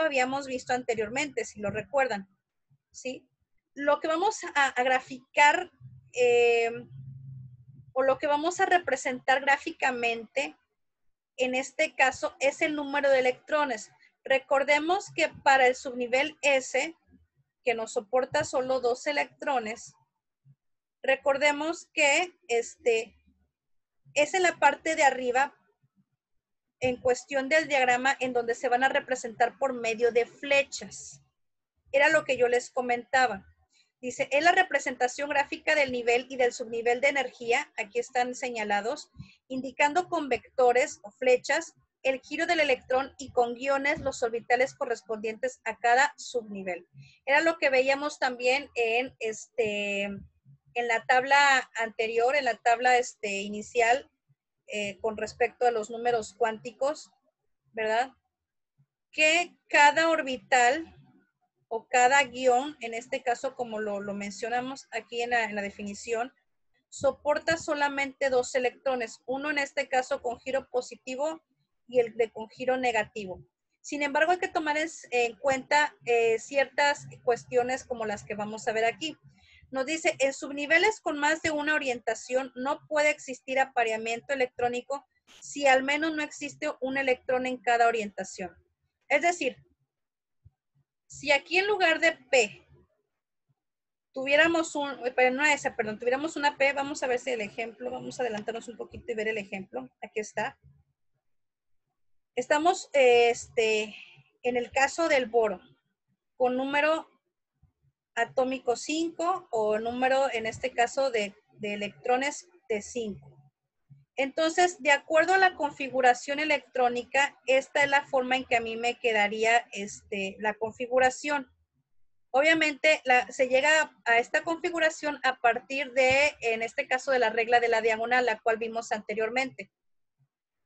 habíamos visto anteriormente, si lo recuerdan, ¿sí? Lo que vamos a graficar o lo que vamos a representar gráficamente en este caso es el número de electrones. Recordemos que para el subnivel S, que nos soporta solo 2 electrones, recordemos que es en la parte de arriba en cuestión del diagrama en donde se van a representar por medio de flechas. Era lo que yo les comentaba. Dice, es la representación gráfica del nivel y del subnivel de energía, aquí están señalados, indicando con vectores o flechas el giro del electrón y con guiones los orbitales correspondientes a cada subnivel. Era lo que veíamos también en la tabla anterior, en la tabla inicial, con respecto a los números cuánticos, ¿verdad? Que cada orbital o cada guión, en este caso como lo mencionamos aquí en la definición, soporta solamente 2 electrones, uno en este caso con giro positivo y el de con giro negativo. Sin embargo, hay que tomar en cuenta ciertas cuestiones como las que vamos a ver aquí. Nos dice, en subniveles con más de una orientación no puede existir apareamiento electrónico si al menos no existe un electrón en cada orientación. Es decir, si aquí en lugar de P tuviéramos tuviéramos una P, vamos a ver si el ejemplo, vamos a adelantarnos un poquito y ver el ejemplo. Aquí está. Estamos en el caso del boro, con número atómico 5 o número, en este caso, de electrones de 5. Entonces, de acuerdo a la configuración electrónica, esta es la forma en que a mí me quedaría la configuración. Obviamente, se llega a esta configuración a partir de, en este caso, de la regla de la diagonal, la cual vimos anteriormente.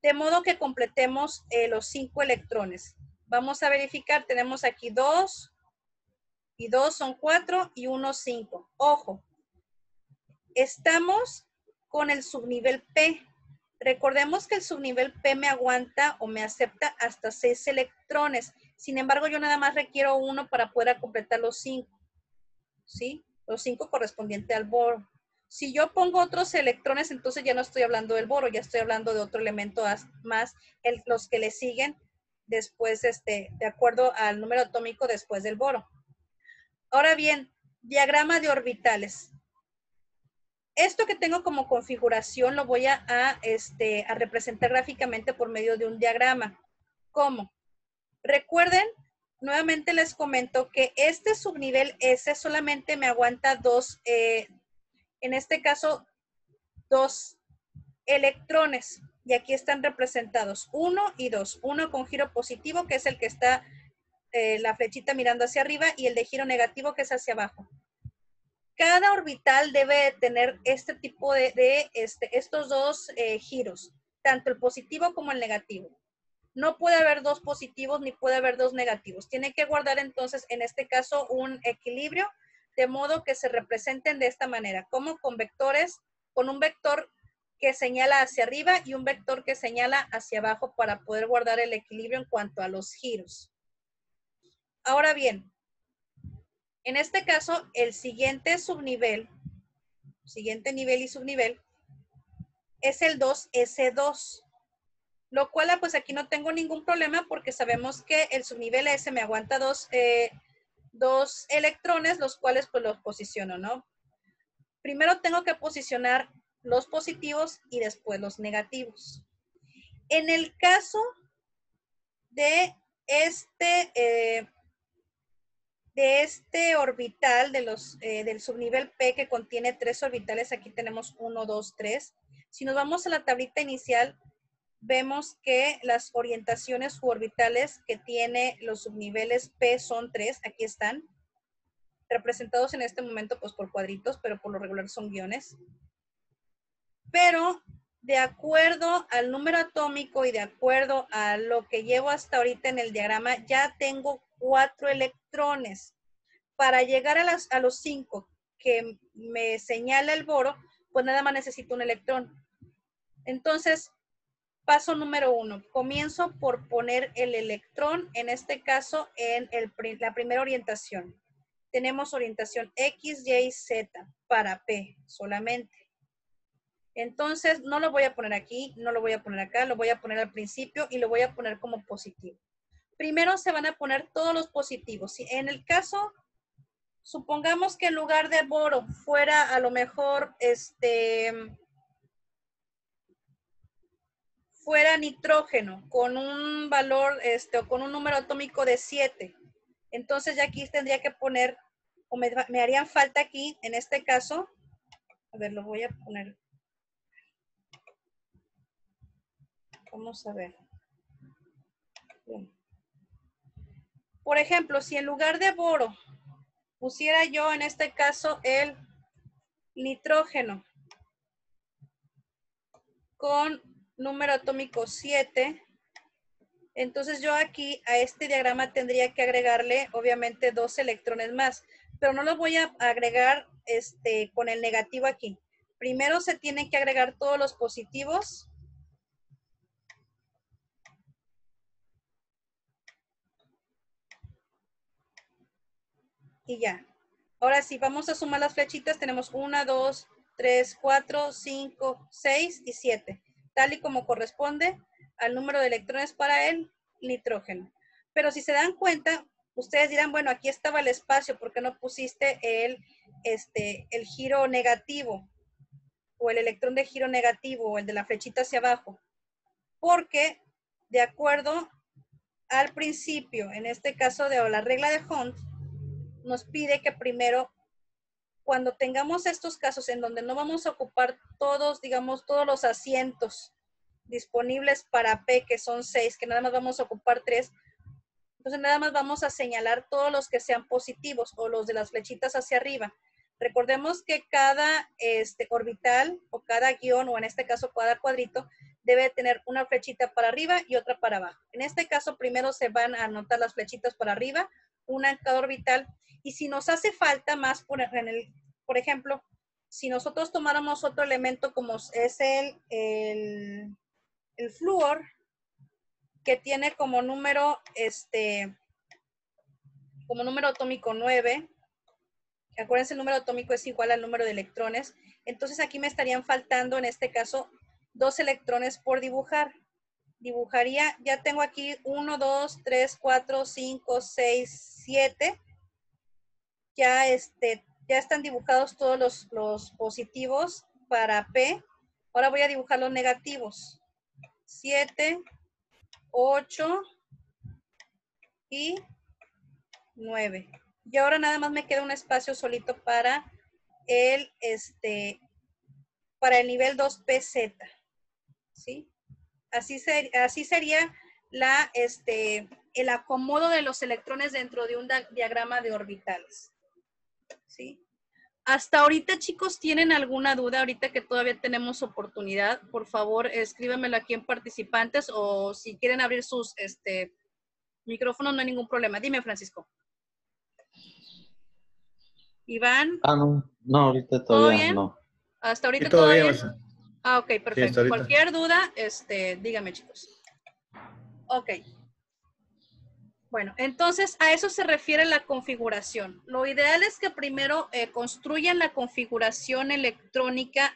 De modo que completemos los 5 electrones. Vamos a verificar, tenemos aquí 2, y 2 son 4, y 1, 5. Ojo, estamos con el subnivel P. Recordemos que el subnivel P me aguanta o me acepta hasta 6 electrones. Sin embargo, yo nada más requiero 1 para poder completar los 5. ¿Sí? Los 5 correspondientes al boro. Si yo pongo otros electrones, entonces ya no estoy hablando del boro, ya estoy hablando de otro elemento más, los que le siguen después, de acuerdo al número atómico después del boro. Ahora bien, diagrama de orbitales. Esto que tengo como configuración lo voy a representar gráficamente por medio de un diagrama. ¿Cómo? Recuerden, nuevamente les comento que este subnivel S solamente me aguanta 2, en este caso, 2 electrones. Y aquí están representados 1 y 2. Uno con giro positivo, que es el que está la flechita mirando hacia arriba, y el de giro negativo, que es hacia abajo. Cada orbital debe tener este tipo de estos dos giros, tanto el positivo como el negativo. No puede haber 2 positivos ni puede haber 2 negativos. Tiene que guardar entonces, en este caso, un equilibrio, de modo que se representen de esta manera, como con vectores, con un vector que señala hacia arriba y un vector que señala hacia abajo para poder guardar el equilibrio en cuanto a los giros. Ahora bien, en este caso, el siguiente nivel y subnivel, es el 2S2, lo cual pues aquí no tengo ningún problema porque sabemos que el subnivel S me aguanta dos electrones, los cuales pues los posiciono, ¿no? Primero tengo que posicionar los positivos y después los negativos. En el caso de este orbital del subnivel P que contiene 3 orbitales, aquí tenemos 1, 2, 3. Si nos vamos a la tablita inicial, vemos que las orientaciones u orbitales que tiene los subniveles P son 3, aquí están, representados en este momento pues por cuadritos, pero por lo regular son guiones. Pero de acuerdo al número atómico y de acuerdo a lo que llevo hasta ahorita en el diagrama, ya tengo 4 electrones. Para llegar a los 5 que me señala el boro, pues nada más necesito un electrón. Entonces, paso número 1. Comienzo por poner el electrón, en este caso, en la primera orientación. Tenemos orientación X, Y, Z para P solamente. Entonces, no lo voy a poner aquí, no lo voy a poner acá, lo voy a poner al principio y lo voy a poner como positivo. Primero se van a poner todos los positivos. Si en el caso, supongamos que en lugar de boro fuera a lo mejor fuera nitrógeno con un valor o con un número atómico de 7. Entonces ya aquí tendría que poner, o me harían falta aquí, en este caso, a ver, lo voy a poner. Vamos a ver. Bien. Por ejemplo, si en lugar de boro pusiera yo en este caso el nitrógeno con número atómico 7, entonces yo aquí a este diagrama tendría que agregarle obviamente 2 electrones más, pero no los voy a agregar con el negativo aquí. Primero se tienen que agregar todos los positivos. Y ya. Ahora sí, vamos a sumar las flechitas. Tenemos 1, 2, 3, 4, 5, 6 y 7. Tal y como corresponde al número de electrones para el nitrógeno. Pero si se dan cuenta, ustedes dirán, bueno, aquí estaba el espacio, ¿por qué no pusiste el giro negativo? O el electrón de giro negativo, o el de la flechita hacia abajo. Porque, de acuerdo al principio, en este caso de la regla de Hund, nos pide que primero, cuando tengamos estos casos en donde no vamos a ocupar todos, digamos, todos los asientos disponibles para P, que son 6, que nada más vamos a ocupar 3, entonces nada más vamos a señalar todos los que sean positivos o los de las flechitas hacia arriba. Recordemos que cada orbital o cada guión, o en este caso cada cuadrito, debe tener una flechita para arriba y otra para abajo. En este caso, primero se van a anotar las flechitas para arriba, una en cada orbital, y si nos hace falta más, por ejemplo, si nosotros tomáramos otro elemento como es el flúor, que tiene como número, como número atómico 9, acuérdense, el número atómico es igual al número de electrones, entonces aquí me estarían faltando en este caso 2 electrones por dibujar. Dibujaría, ya tengo aquí 1, 2, 3, 4, 5, 6, 7. Ya, ya están dibujados todos los positivos para P. Ahora voy a dibujar los negativos. 7, 8 y 9. Y ahora nada más me queda un espacio solito para el, para el nivel 2PZ. ¿Sí? Así sería el acomodo de los electrones dentro de un diagrama de orbitales. ¿Sí? Hasta ahorita, chicos, ¿tienen alguna duda? Ahorita que todavía tenemos oportunidad, por favor, escríbemelo aquí en participantes, o si quieren abrir sus micrófonos, no hay ningún problema. Dime, Francisco. Iván. No, ahorita ¿Todo todavía bien? no. Hasta ahorita todo bien, bien. maestra. Ah, ok, Sí, hasta perfecto. ahorita. Cualquier duda, dígame, chicos. Ok. Bueno, entonces a eso se refiere la configuración. Lo ideal es que primero construyan la configuración electrónica.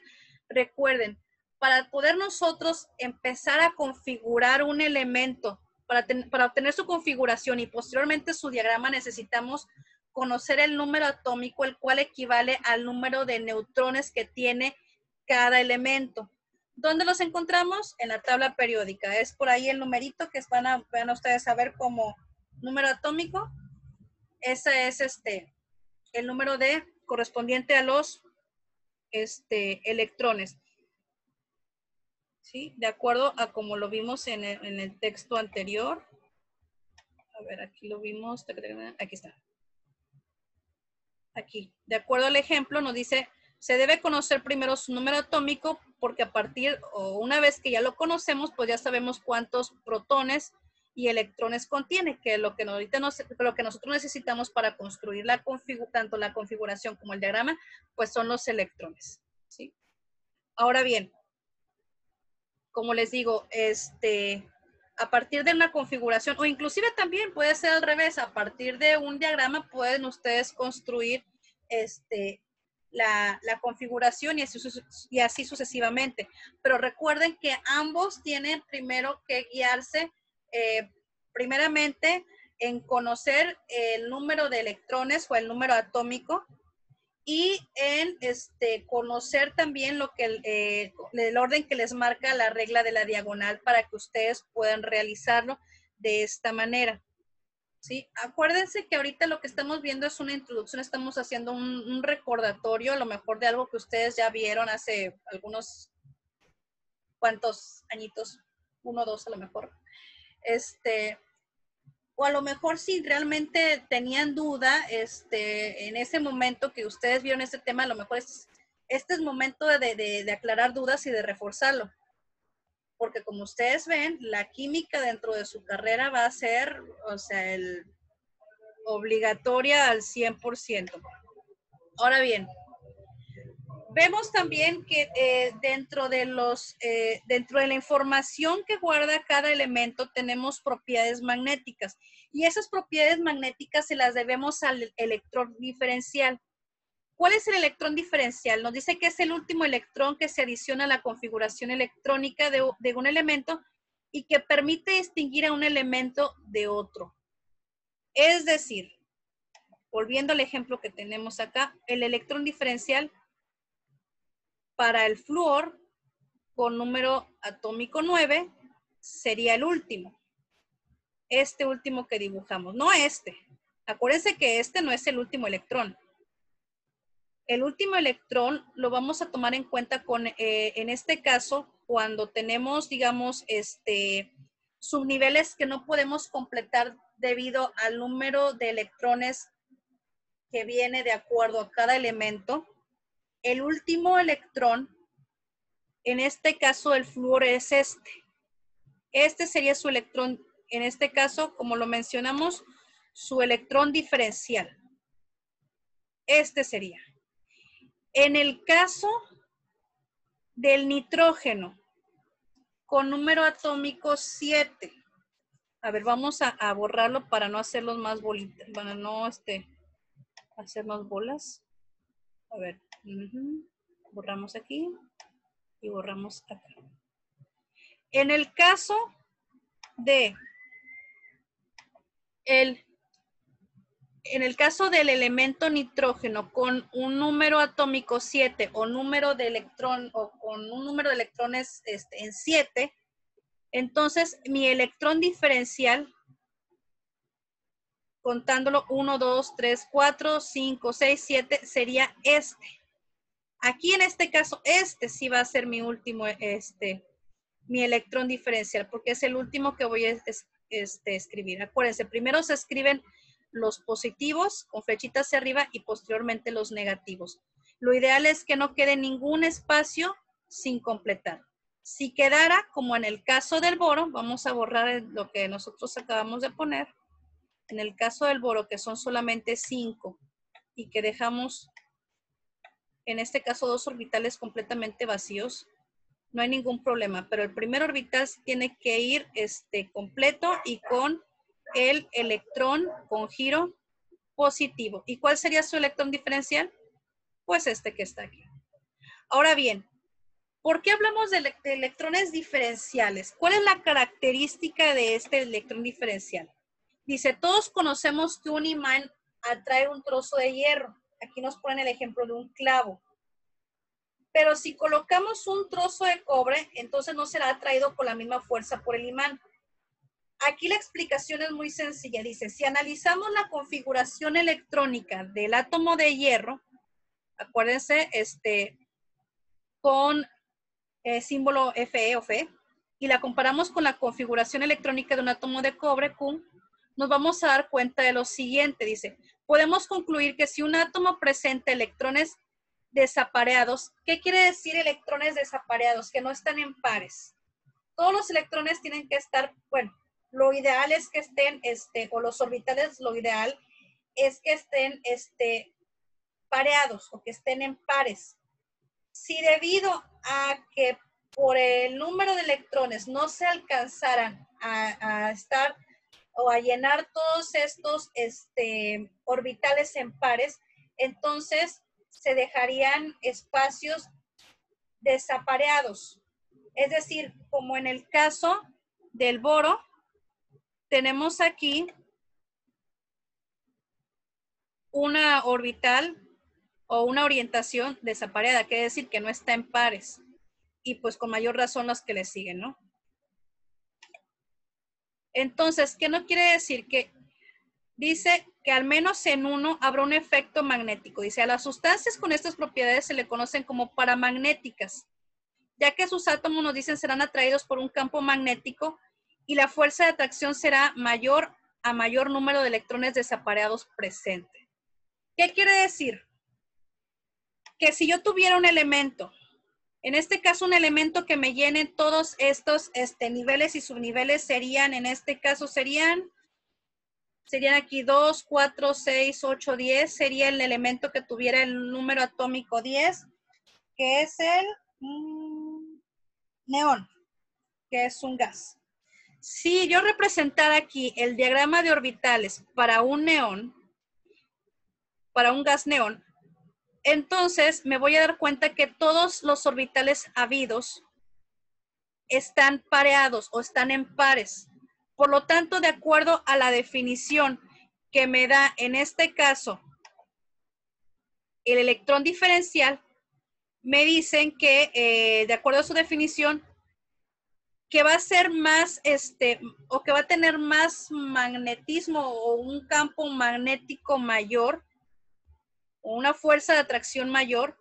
Recuerden, para poder nosotros empezar a configurar un elemento, para obtener su configuración y posteriormente su diagrama, necesitamos conocer el número atómico, el cual equivale al número de neutrones que tiene cada elemento. ¿Dónde los encontramos? En la tabla periódica. Es por ahí el numerito que van a ustedes a ver como número atómico. Ese es el número correspondiente a los electrones. ¿Sí? De acuerdo a como lo vimos en el texto anterior. A ver, aquí lo vimos. Aquí está. Aquí. De acuerdo al ejemplo, nos dice, se debe conocer primero su número atómico porque a partir, o una vez que ya lo conocemos, pues ya sabemos cuántos protones y electrones contiene, que lo que nosotros necesitamos para construir tanto la configuración como el diagrama, pues son los electrones. ¿Sí? Ahora bien, como les digo, a partir de una configuración, o inclusive también puede ser al revés, a partir de un diagrama pueden ustedes construir la configuración y así sucesivamente. Pero recuerden que ambos tienen primero que guiarse primeramente en conocer el número de electrones o el número atómico y en conocer también el orden que les marca la regla de la diagonal para que ustedes puedan realizarlo de esta manera. ¿Sí? Acuérdense que ahorita lo que estamos viendo es una introducción, estamos haciendo un recordatorio, a lo mejor de algo que ustedes ya vieron hace algunos cuantos añitos, 1 o 2 a lo mejor. O a lo mejor si realmente tenían duda, en ese momento que ustedes vieron este tema, a lo mejor este es momento de aclarar dudas y de reforzarlo. Porque como ustedes ven, la química dentro de su carrera va a ser, o sea, obligatoria al 100%. Ahora bien, vemos también que dentro de la información que guarda cada elemento tenemos propiedades magnéticas y esas propiedades magnéticas se las debemos al electrón diferencial. ¿Cuál es el electrón diferencial? Nos dice que es el último electrón que se adiciona a la configuración electrónica de un elemento y que permite distinguir a un elemento de otro. Es decir, volviendo al ejemplo que tenemos acá, el electrón diferencial para el flúor con número atómico 9 sería el último. Este último que dibujamos, no este. Acuérdense que este no es el último electrón. El último electrón lo vamos a tomar en cuenta en este caso, cuando tenemos, digamos, subniveles que no podemos completar debido al número de electrones que viene de acuerdo a cada elemento. El último electrón, en este caso el flúor es este. Este sería su electrón, en este caso, como lo mencionamos, su electrón diferencial. Este sería. En el caso del nitrógeno, con número atómico 7. A ver, vamos a borrarlo para no hacerlos más bolitas, para no hacer más bolas. A ver, borramos aquí y borramos acá. En el caso de en el caso del elemento nitrógeno con un número atómico 7 o número de electrón o con un número de electrones en 7, entonces mi electrón diferencial, contándolo 1, 2, 3, 4, 5, 6, 7, sería este. Aquí en este caso, sí va a ser mi último, mi electrón diferencial, porque es el último que voy a escribir. Acuérdense, primero se escriben los positivos con flechitas hacia arriba y posteriormente los negativos. Lo ideal es que no quede ningún espacio sin completar. Si quedara, como en el caso del boro, vamos a borrar lo que nosotros acabamos de poner. En el caso del boro, que son solamente 5 y que dejamos, en este caso, 2 orbitales completamente vacíos, no hay ningún problema, pero el primer orbital tiene que ir completo y con el electrón con giro positivo. ¿Y cuál sería su electrón diferencial? Pues este que está aquí. Ahora bien, ¿por qué hablamos de electrones diferenciales? ¿Cuál es la característica de este electrón diferencial? Dice, todos conocemos que un imán atrae un trozo de hierro. Aquí nos ponen el ejemplo de un clavo. Pero si colocamos un trozo de cobre, entonces no será atraído con la misma fuerza por el imán. Aquí la explicación es muy sencilla. Dice, si analizamos la configuración electrónica del átomo de hierro, acuérdense, con símbolo Fe o Fe, y la comparamos con la configuración electrónica de un átomo de cobre, Q, nos vamos a dar cuenta de lo siguiente. Dice, podemos concluir que si un átomo presenta electrones desapareados, ¿qué quiere decir electrones desapareados? Que no están en pares. Todos los electrones tienen que estar, bueno, lo ideal es que estén, o los orbitales, lo ideal es que estén, pareados o que estén en pares. Si debido a que por el número de electrones no se alcanzaran a estar o a llenar todos estos orbitales en pares, entonces se dejarían espacios desapareados. Es decir, como en el caso del boro, tenemos aquí una orbital o una orientación desapareada, quiere decir que no está en pares. Y pues con mayor razón los que le siguen, ¿no? Entonces, ¿qué no quiere decir? Que dice que al menos en uno habrá un efecto magnético. Dice, a las sustancias con estas propiedades se le conocen como paramagnéticas, ya que sus átomos, nos dicen, serán atraídos por un campo magnético y la fuerza de atracción será mayor a mayor número de electrones desapareados presente. ¿Qué quiere decir? Que si yo tuviera un elemento, en este caso un elemento que me llene todos estos niveles y subniveles serían, en este caso serían aquí 2, 4, 6, 8, 10, sería el elemento que tuviera el número atómico 10, que es el neón, que es un gas. Si yo representara aquí el diagrama de orbitales para un neón, para un gas neón, entonces me voy a dar cuenta que todos los orbitales habidos están pareados o están en pares. Por lo tanto, de acuerdo a la definición que me da en este caso el electrón diferencial, me dicen que de acuerdo a su definición, que va a ser más, o que va a tener más magnetismo o un campo magnético mayor o una fuerza de atracción mayor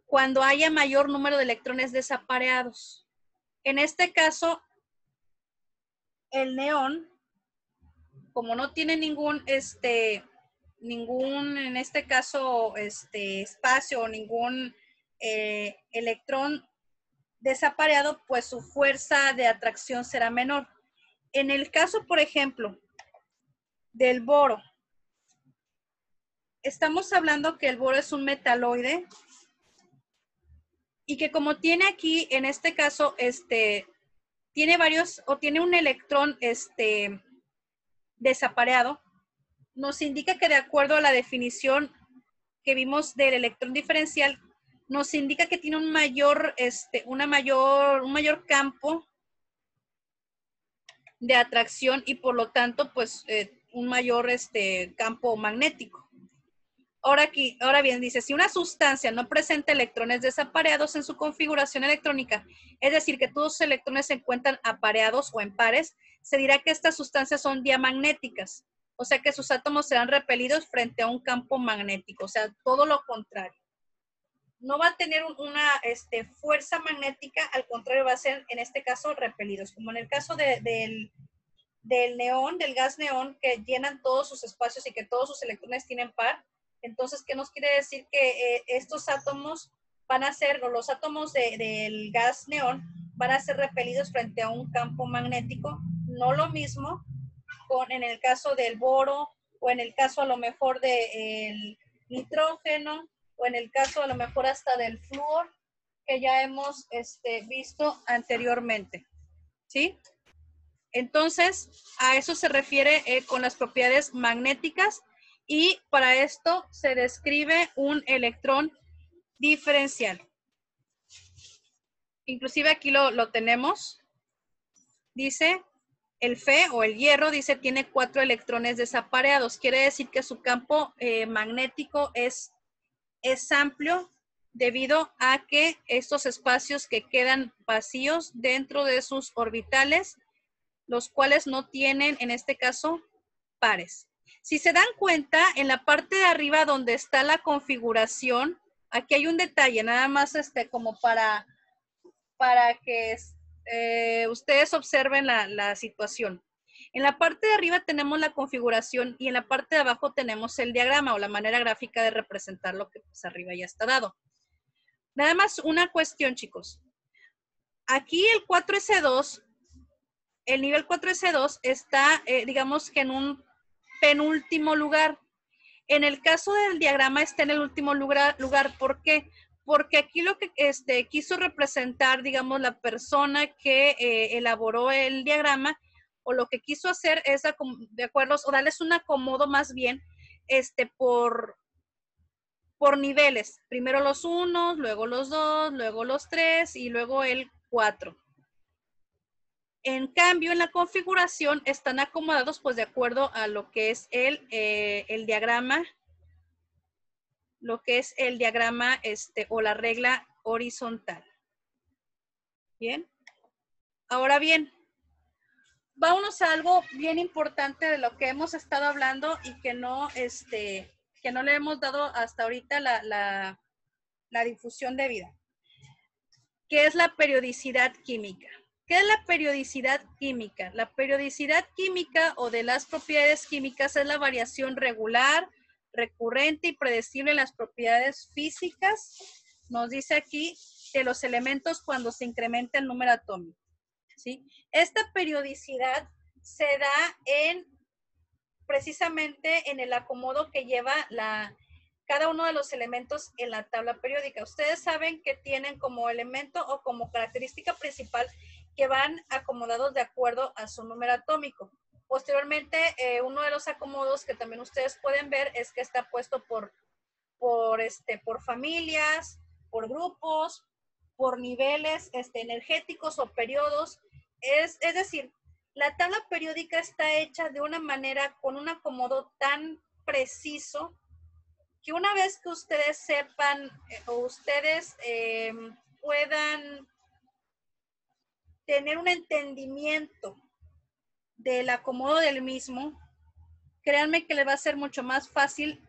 cuando haya mayor número de electrones desapareados. En este caso, el neón, como no tiene ningún, en este caso, espacio o ningún electrón desapareado, pues su fuerza de atracción será menor. En el caso, por ejemplo, del boro, estamos hablando que el boro es un metaloide y que como tiene aquí, en este caso, tiene varios, o tiene un electrón desapareado, nos indica que de acuerdo a la definición que vimos del electrón diferencial, nos indica que tiene un mayor campo de atracción y por lo tanto, pues, un mayor campo magnético. Ahora bien, dice, si una sustancia no presenta electrones desapareados en su configuración electrónica, es decir, que todos los electrones se encuentran apareados o en pares, se dirá que estas sustancias son diamagnéticas, o sea que sus átomos serán repelidos frente a un campo magnético, o sea, todo lo contrario. No va a tener una fuerza magnética, al contrario, va a ser, en este caso, repelidos, como en el caso del neón, del gas neón, que llenan todos sus espacios y que todos sus electrones tienen par. Entonces, ¿qué nos quiere decir? Que estos átomos van a ser, o los átomos del gas neón, van a ser repelidos frente a un campo magnético. No lo mismo en el caso del boro, o en el caso a lo mejor del nitrógeno, o en el caso a lo mejor hasta del flúor, que ya hemos visto anteriormente, ¿sí? Entonces, a eso se refiere con las propiedades magnéticas y para esto se describe un electrón diferencial. Inclusive aquí lo tenemos. Dice, el Fe o el hierro, dice, tiene 4 electrones desapareados. Quiere decir que su campo magnético es amplio debido a que estos espacios que quedan vacíos dentro de sus orbitales, los cuales no tienen, en este caso, pares. Si se dan cuenta, en la parte de arriba donde está la configuración, aquí hay un detalle, nada más como para que ustedes observen la situación. En la parte de arriba tenemos la configuración y en la parte de abajo tenemos el diagrama o la manera gráfica de representar lo que pues arriba ya está dado. Nada más una cuestión, chicos. Aquí el 4S2, el nivel 4S2 está, digamos que en un penúltimo lugar. En el caso del diagrama está en el último lugar. ¿Por qué? Porque aquí lo que quiso representar, digamos, la persona que elaboró el diagrama, o lo que quiso hacer es, de acuerdo, o darles un acomodo más bien, por niveles. Primero los 1, luego los 2, luego los 3 y luego el 4. En cambio, en la configuración están acomodados pues de acuerdo a lo que es el diagrama, o la regla horizontal. Bien. Ahora bien, vámonos a algo bien importante de lo que hemos estado hablando y que no le hemos dado hasta ahorita la difusión debida, que es la periodicidad química. ¿Qué es la periodicidad química? La periodicidad química o de las propiedades químicas es la variación regular, recurrente y predecible en las propiedades físicas, nos dice aquí, de los elementos cuando se incrementa el número atómico, ¿sí? Esta periodicidad se da precisamente en el acomodo que lleva cada uno de los elementos en la tabla periódica. Ustedes saben que tienen como elemento o como característica principal que van acomodados de acuerdo a su número atómico. Posteriormente, uno de los acomodos que también ustedes pueden ver es que está puesto por familias, por grupos, por niveles energéticos o periodos. Es decir, la tabla periódica está hecha de una manera con un acomodo tan preciso que una vez que ustedes sepan o ustedes puedan tener un entendimiento del acomodo del mismo, créanme que les va a ser mucho más fácil,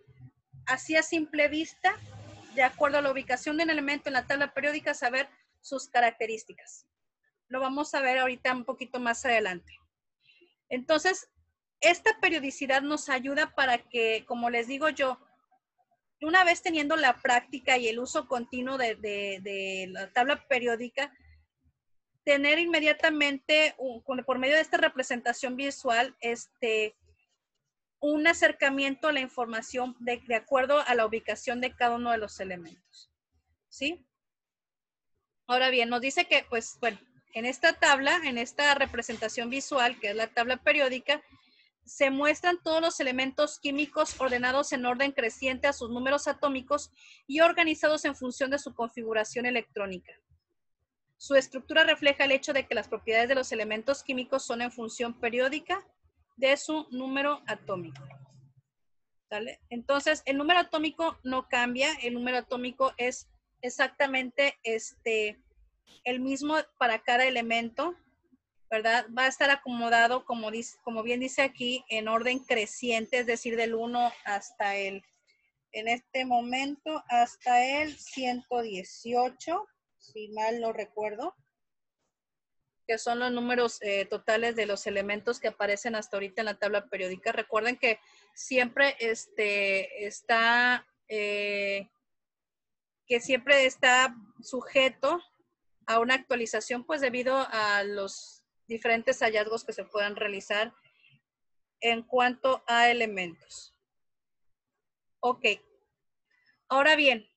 así a simple vista, de acuerdo a la ubicación de un elemento en la tabla periódica, saber sus características. Lo vamos a ver ahorita un poquito más adelante. Entonces, esta periodicidad nos ayuda para que, como les digo yo, una vez teniendo la práctica y el uso continuo de la tabla periódica, tener inmediatamente, por medio de esta representación visual, un acercamiento a la información de acuerdo a la ubicación de cada uno de los elementos, ¿sí? Ahora bien, nos dice que, pues, bueno, en esta tabla, en esta representación visual, que es la tabla periódica, se muestran todos los elementos químicos ordenados en orden creciente a sus números atómicos y organizados en función de su configuración electrónica. Su estructura refleja el hecho de que las propiedades de los elementos químicos son en función periódica de su número atómico. ¿Sale? Entonces, el número atómico no cambia, el número atómico es exactamente el mismo para cada elemento, ¿verdad? Va a estar acomodado, como bien dice aquí, en orden creciente, es decir, del 1 hasta en este momento, hasta el 118, si mal no recuerdo, que son los números totales de los elementos que aparecen hasta ahorita en la tabla periódica. Recuerden que siempre está sujeto a una actualización, pues debido a los diferentes hallazgos que se puedan realizar en cuanto a elementos. Ok. Ahora bien,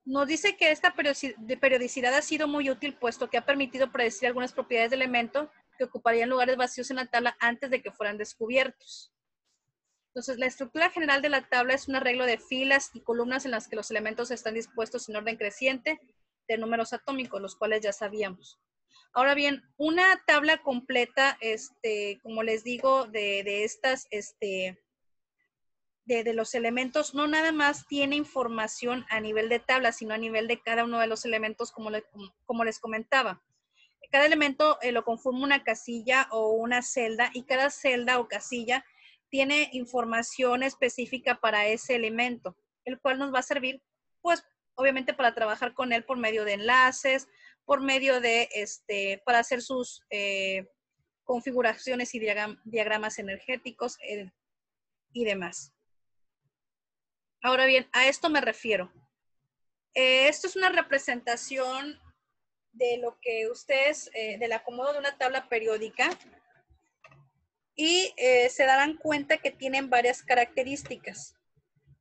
Nos dice que esta periodicidad ha sido muy útil, puesto que ha permitido predecir algunas propiedades del elemento que ocuparían lugares vacíos en la tabla antes de que fueran descubiertos. Entonces, la estructura general de la tabla es un arreglo de filas y columnas en las que los elementos están dispuestos en orden creciente de números atómicos, los cuales ya sabíamos. Ahora bien, una tabla completa, como les digo, de estas, de los elementos, no nada más tiene información a nivel de tabla, sino a nivel de cada uno de los elementos, como les comentaba. Cada elemento lo conforma una casilla o una celda, y cada celda o casilla tiene información específica para ese elemento, el cual nos va a servir, pues, obviamente para trabajar con él por medio de enlaces, por medio de, para hacer sus configuraciones y diagramas energéticos y demás. Ahora bien, a esto me refiero. Esto es una representación de lo que ustedes, del acomodo de una tabla periódica, y se darán cuenta que tienen varias características.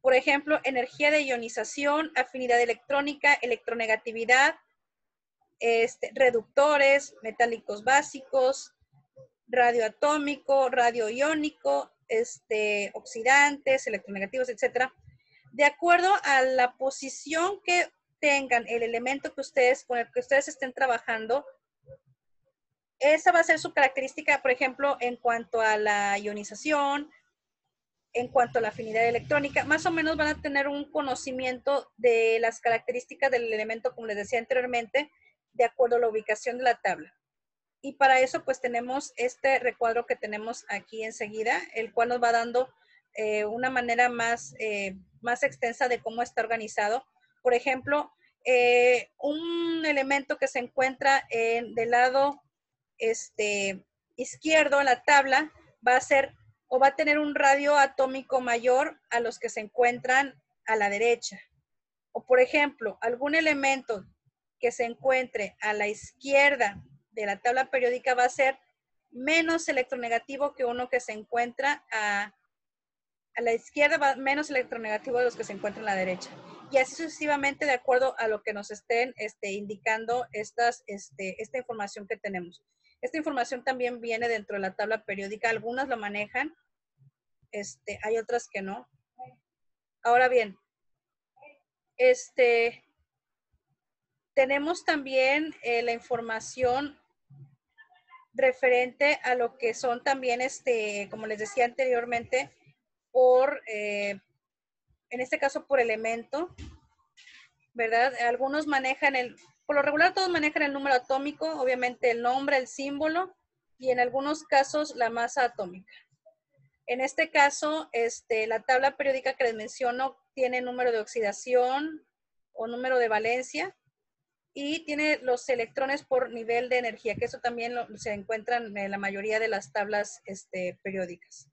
Por ejemplo, energía de ionización, afinidad electrónica, electronegatividad, reductores, metálicos básicos, radioatómico, radioiónico, oxidantes, electronegativos, etcétera. De acuerdo a la posición que tengan el elemento con el que ustedes estén trabajando, esa va a ser su característica, por ejemplo, en cuanto a la ionización, en cuanto a la afinidad electrónica. Más o menos van a tener un conocimiento de las características del elemento, como les decía anteriormente, de acuerdo a la ubicación de la tabla. Y para eso, pues tenemos este recuadro que tenemos aquí enseguida, el cual nos va dando una manera más extensa de cómo está organizado. Por ejemplo, un elemento que se encuentra del lado izquierdo en la tabla va a ser o va a tener un radio atómico mayor a los que se encuentran a la derecha. O por ejemplo, algún elemento que se encuentre a la izquierda de la tabla periódica va a ser menos electronegativo que uno que se encuentra a la izquierda, va menos electronegativo de los que se encuentran a la derecha. Y así sucesivamente, de acuerdo a lo que nos estén indicando esta información que tenemos. Esta información también viene dentro de la tabla periódica. Algunas lo manejan, hay otras que no. Ahora bien, tenemos también la información referente a lo que son también, como les decía anteriormente, en este caso por elemento, ¿verdad? Algunos manejan por lo regular todos manejan el número atómico, obviamente el nombre, el símbolo, y en algunos casos la masa atómica. En este caso, la tabla periódica que les menciono tiene número de oxidación o número de valencia, y tiene los electrones por nivel de energía, que eso también se encuentra en la mayoría de las tablas periódicas.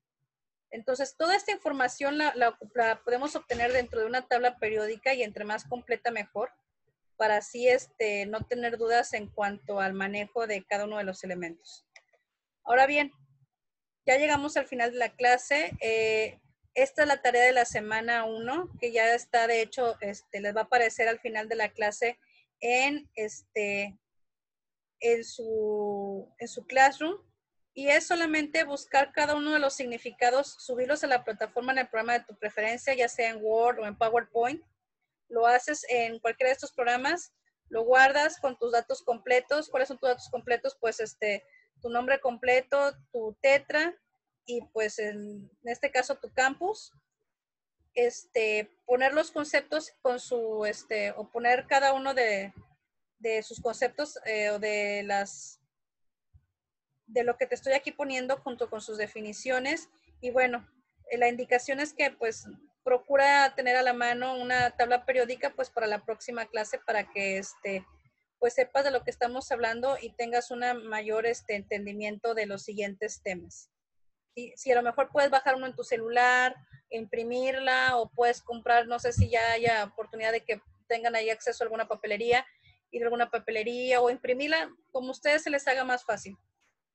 Entonces, toda esta información la podemos obtener dentro de una tabla periódica, y entre más completa mejor, para así no tener dudas en cuanto al manejo de cada uno de los elementos. Ahora bien, ya llegamos al final de la clase. Esta es la tarea de la semana 1, que ya está, de hecho, les va a aparecer al final de la clase en su Classroom, y es solamente buscar cada uno de los significados, subirlos a la plataforma en el programa de tu preferencia, ya sea en Word o en PowerPoint. Lo haces en cualquiera de estos programas, lo guardas con tus datos completos. ¿Cuáles son tus datos completos? Pues tu nombre completo, tu tetra, y pues en este caso tu campus. Poner los conceptos con su, o poner cada uno de sus conceptos o de lo que te estoy aquí poniendo junto con sus definiciones. Y bueno, la indicación es que pues procura tener a la mano una tabla periódica pues para la próxima clase, para que pues sepas de lo que estamos hablando y tengas un mayor entendimiento de los siguientes temas. ¿Sí? Si a lo mejor puedes bajar uno en tu celular, imprimirla, o puedes comprar, no sé si ya haya oportunidad de que tengan ahí acceso a alguna papelería, ir a alguna papelería o imprimirla como a ustedes se les haga más fácil.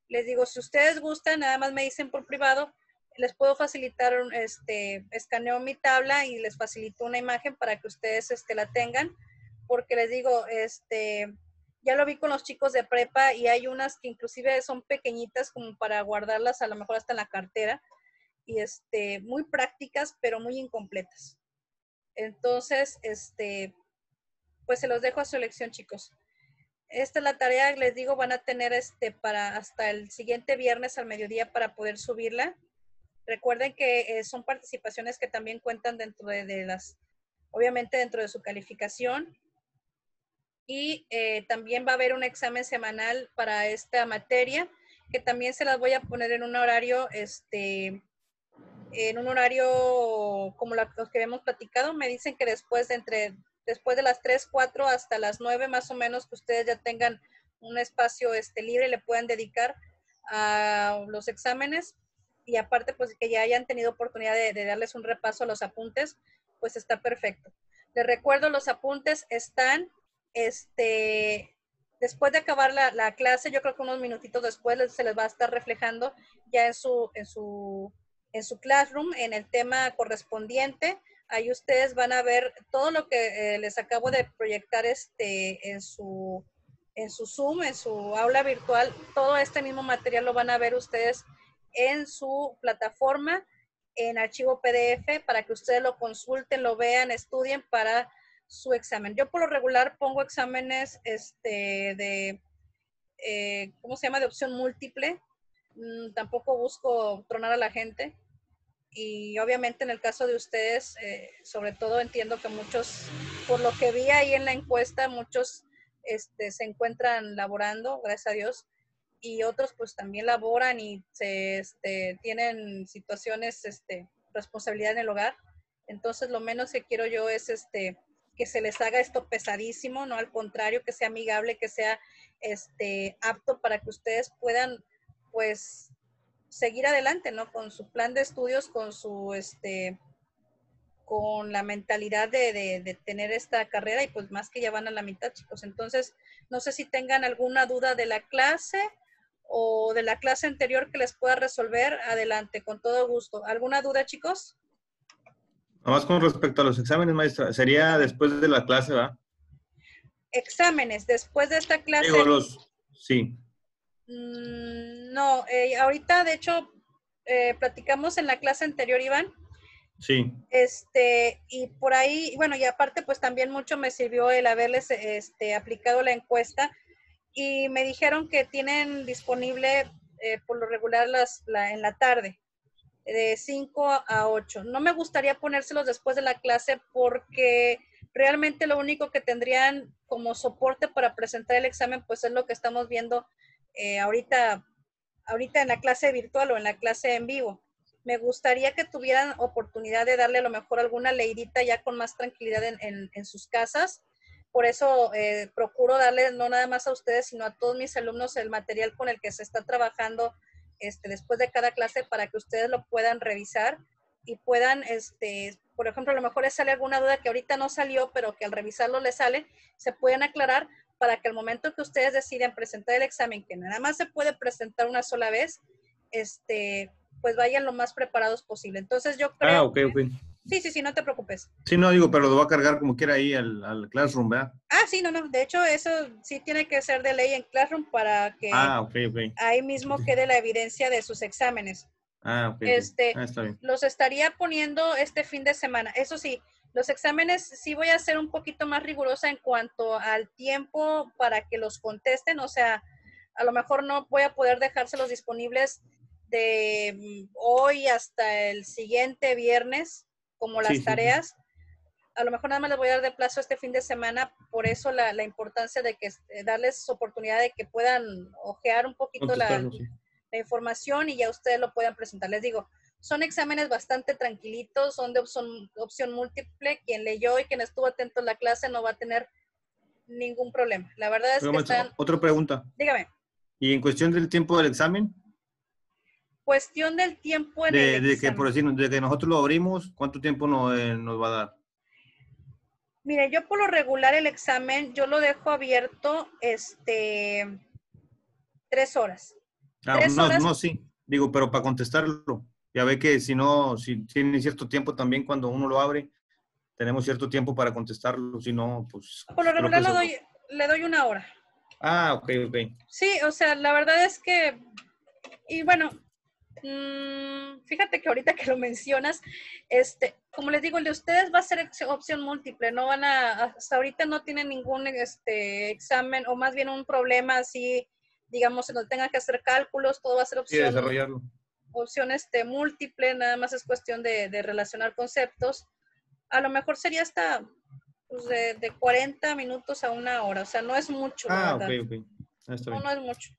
Les digo, si ustedes gustan, nada más me dicen por privado, les puedo facilitar, escaneo mi tabla y les facilito una imagen para que ustedes la tengan, porque les digo, ya lo vi con los chicos de prepa y hay unas que inclusive son pequeñitas como para guardarlas a lo mejor hasta en la cartera y muy prácticas, pero muy incompletas. Entonces, pues se los dejo a su elección, chicos. Esta es la tarea, les digo, van a tener para hasta el siguiente viernes al mediodía para poder subirla. Recuerden que son participaciones que también cuentan dentro de las, obviamente dentro de su calificación. Y también va a haber un examen semanal para esta materia, que también se las voy a poner en un horario, como los que hemos platicado. Me dicen que después de las 3, 4 hasta las 9 más o menos, que ustedes ya tengan un espacio libre y le puedan dedicar a los exámenes. Y aparte, pues que ya hayan tenido oportunidad de darles un repaso a los apuntes, pues está perfecto. Les recuerdo, los apuntes están, después de acabar la clase, yo creo que unos minutitos después se les va a estar reflejando ya en su Classroom, en el tema correspondiente. Ahí ustedes van a ver todo lo que les acabo de proyectar en su Zoom, en su aula virtual. Todo este mismo material lo van a ver ustedes en su plataforma, en archivo PDF, para que ustedes lo consulten, lo vean, estudien para su examen. Yo por lo regular pongo exámenes ¿cómo se llama? De opción múltiple. Tampoco busco tronar a la gente. Y obviamente en el caso de ustedes, sobre todo entiendo que muchos, por lo que vi ahí en la encuesta, muchos se encuentran laborando, gracias a Dios, y otros pues también laboran y tienen situaciones, responsabilidad en el hogar. Entonces lo menos que quiero yo es que se les haga esto pesadísimo, no, al contrario, que sea amigable, que sea apto para que ustedes puedan pues seguir adelante, ¿no? Con su plan de estudios, con la mentalidad de tener esta carrera, y pues más que ya van a la mitad, chicos. Entonces, no sé si tengan alguna duda de la clase o de la clase anterior que les pueda resolver. Adelante, con todo gusto. ¿Alguna duda, chicos? Nomás con respecto a los exámenes, maestra, sería después de la clase, ¿va? Exámenes, después de esta clase. Digo, sí. No, ahorita de hecho platicamos en la clase anterior, Iván. Sí. Y por ahí, bueno, y aparte pues también mucho me sirvió el haberles aplicado la encuesta, y me dijeron que tienen disponible por lo regular en la tarde, de 5 a 8. No me gustaría ponérselos después de la clase porque realmente lo único que tendrían como soporte para presentar el examen pues es lo que estamos viendo ahorita en la clase virtual o en la clase en vivo. Me gustaría que tuvieran oportunidad de darle a lo mejor alguna leidita ya con más tranquilidad en sus casas. Por eso procuro darle no nada más a ustedes, sino a todos mis alumnos el material con el que se está trabajando después de cada clase, para que ustedes lo puedan revisar y puedan, por ejemplo, a lo mejor les sale alguna duda que ahorita no salió, pero que al revisarlo les sale, se pueden aclarar, para que al momento que ustedes deciden presentar el examen, que nada más se puede presentar una sola vez, pues vayan lo más preparados posible. Entonces yo creo... Ok. Sí, no te preocupes. Sí, no, digo, pero lo va a cargar como quiera ahí al Classroom, ¿verdad? Sí, no. De hecho, eso sí tiene que ser de ley en Classroom para que Ok. ahí mismo quede la evidencia de sus exámenes. Ok. Está bien. Los estaría poniendo este fin de semana. Eso sí, los exámenes sí voy a ser un poquito más rigurosa en cuanto al tiempo para que los contesten. O sea, a lo mejor no voy a poder dejárselos disponibles de hoy hasta el siguiente viernes, como las tareas. A lo mejor nada más les voy a dar de plazo este fin de semana. Por eso la importancia de que darles oportunidad de que puedan ojear un poquito la información y ya ustedes lo puedan presentar. Les digo, son exámenes bastante tranquilitos, son de opción múltiple. Quien leyó y quien estuvo atento en la clase no va a tener ningún problema. La verdad es que están... Otra pregunta. Dígame. ¿Y en cuestión del tiempo del examen? Cuestión del tiempo en el examen. Que, por decir, de que nosotros lo abrimos, ¿cuánto tiempo nos va a dar? Mire, yo por lo regular el examen, yo lo dejo abierto 3 horas. No, sí. Digo, pero para contestarlo. Ya ve que si no, si tiene cierto tiempo también cuando uno lo abre, tenemos cierto tiempo para contestarlo, si no, pues Por lo creo regular que le doy 1 hora. Ah, ok, ok. Sí, o sea, la verdad es que, y bueno, fíjate que ahorita que lo mencionas, como les digo, el de ustedes va a ser opción múltiple, no van hasta ahorita no tienen ningún examen, o más bien un problema así, digamos, en donde tengan que hacer cálculos, todo va a ser Sí, desarrollarlo. opción múltiple, nada más es cuestión de relacionar conceptos. A lo mejor sería hasta pues, de 40 minutos a 1 hora, o sea, no es mucho, la Ah, ok, verdad. ok. Está No, bien. no es mucho.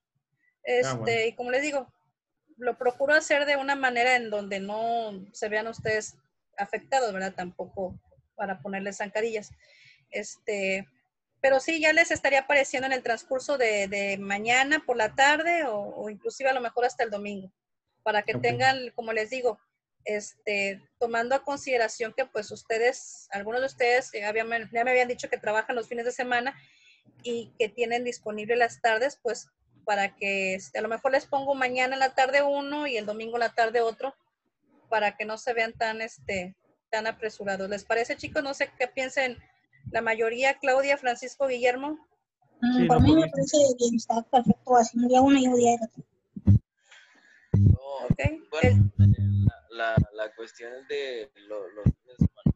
Bueno. Y como les digo, lo procuro hacer de una manera en donde no se vean ustedes afectados, ¿verdad? Tampoco para ponerles zancadillas. Pero sí, ya les estaría apareciendo en el transcurso de mañana por la tarde o inclusive a lo mejor hasta el domingo, para que Ok. tengan, como les digo, tomando a consideración que pues ustedes, algunos de ustedes ya me habían dicho que trabajan los fines de semana y que tienen disponible las tardes, pues para que a lo mejor les pongo mañana en la tarde uno y el domingo en la tarde otro, para que no se vean tan apresurados. ¿Les parece, chicos? No sé qué piensen la mayoría, Claudia, Francisco, Guillermo. Sí, Por no, mí por me mí. parece bien, está perfecto, así un día uno y un día otro. Ok. Bueno, la cuestión es de los fines de semana.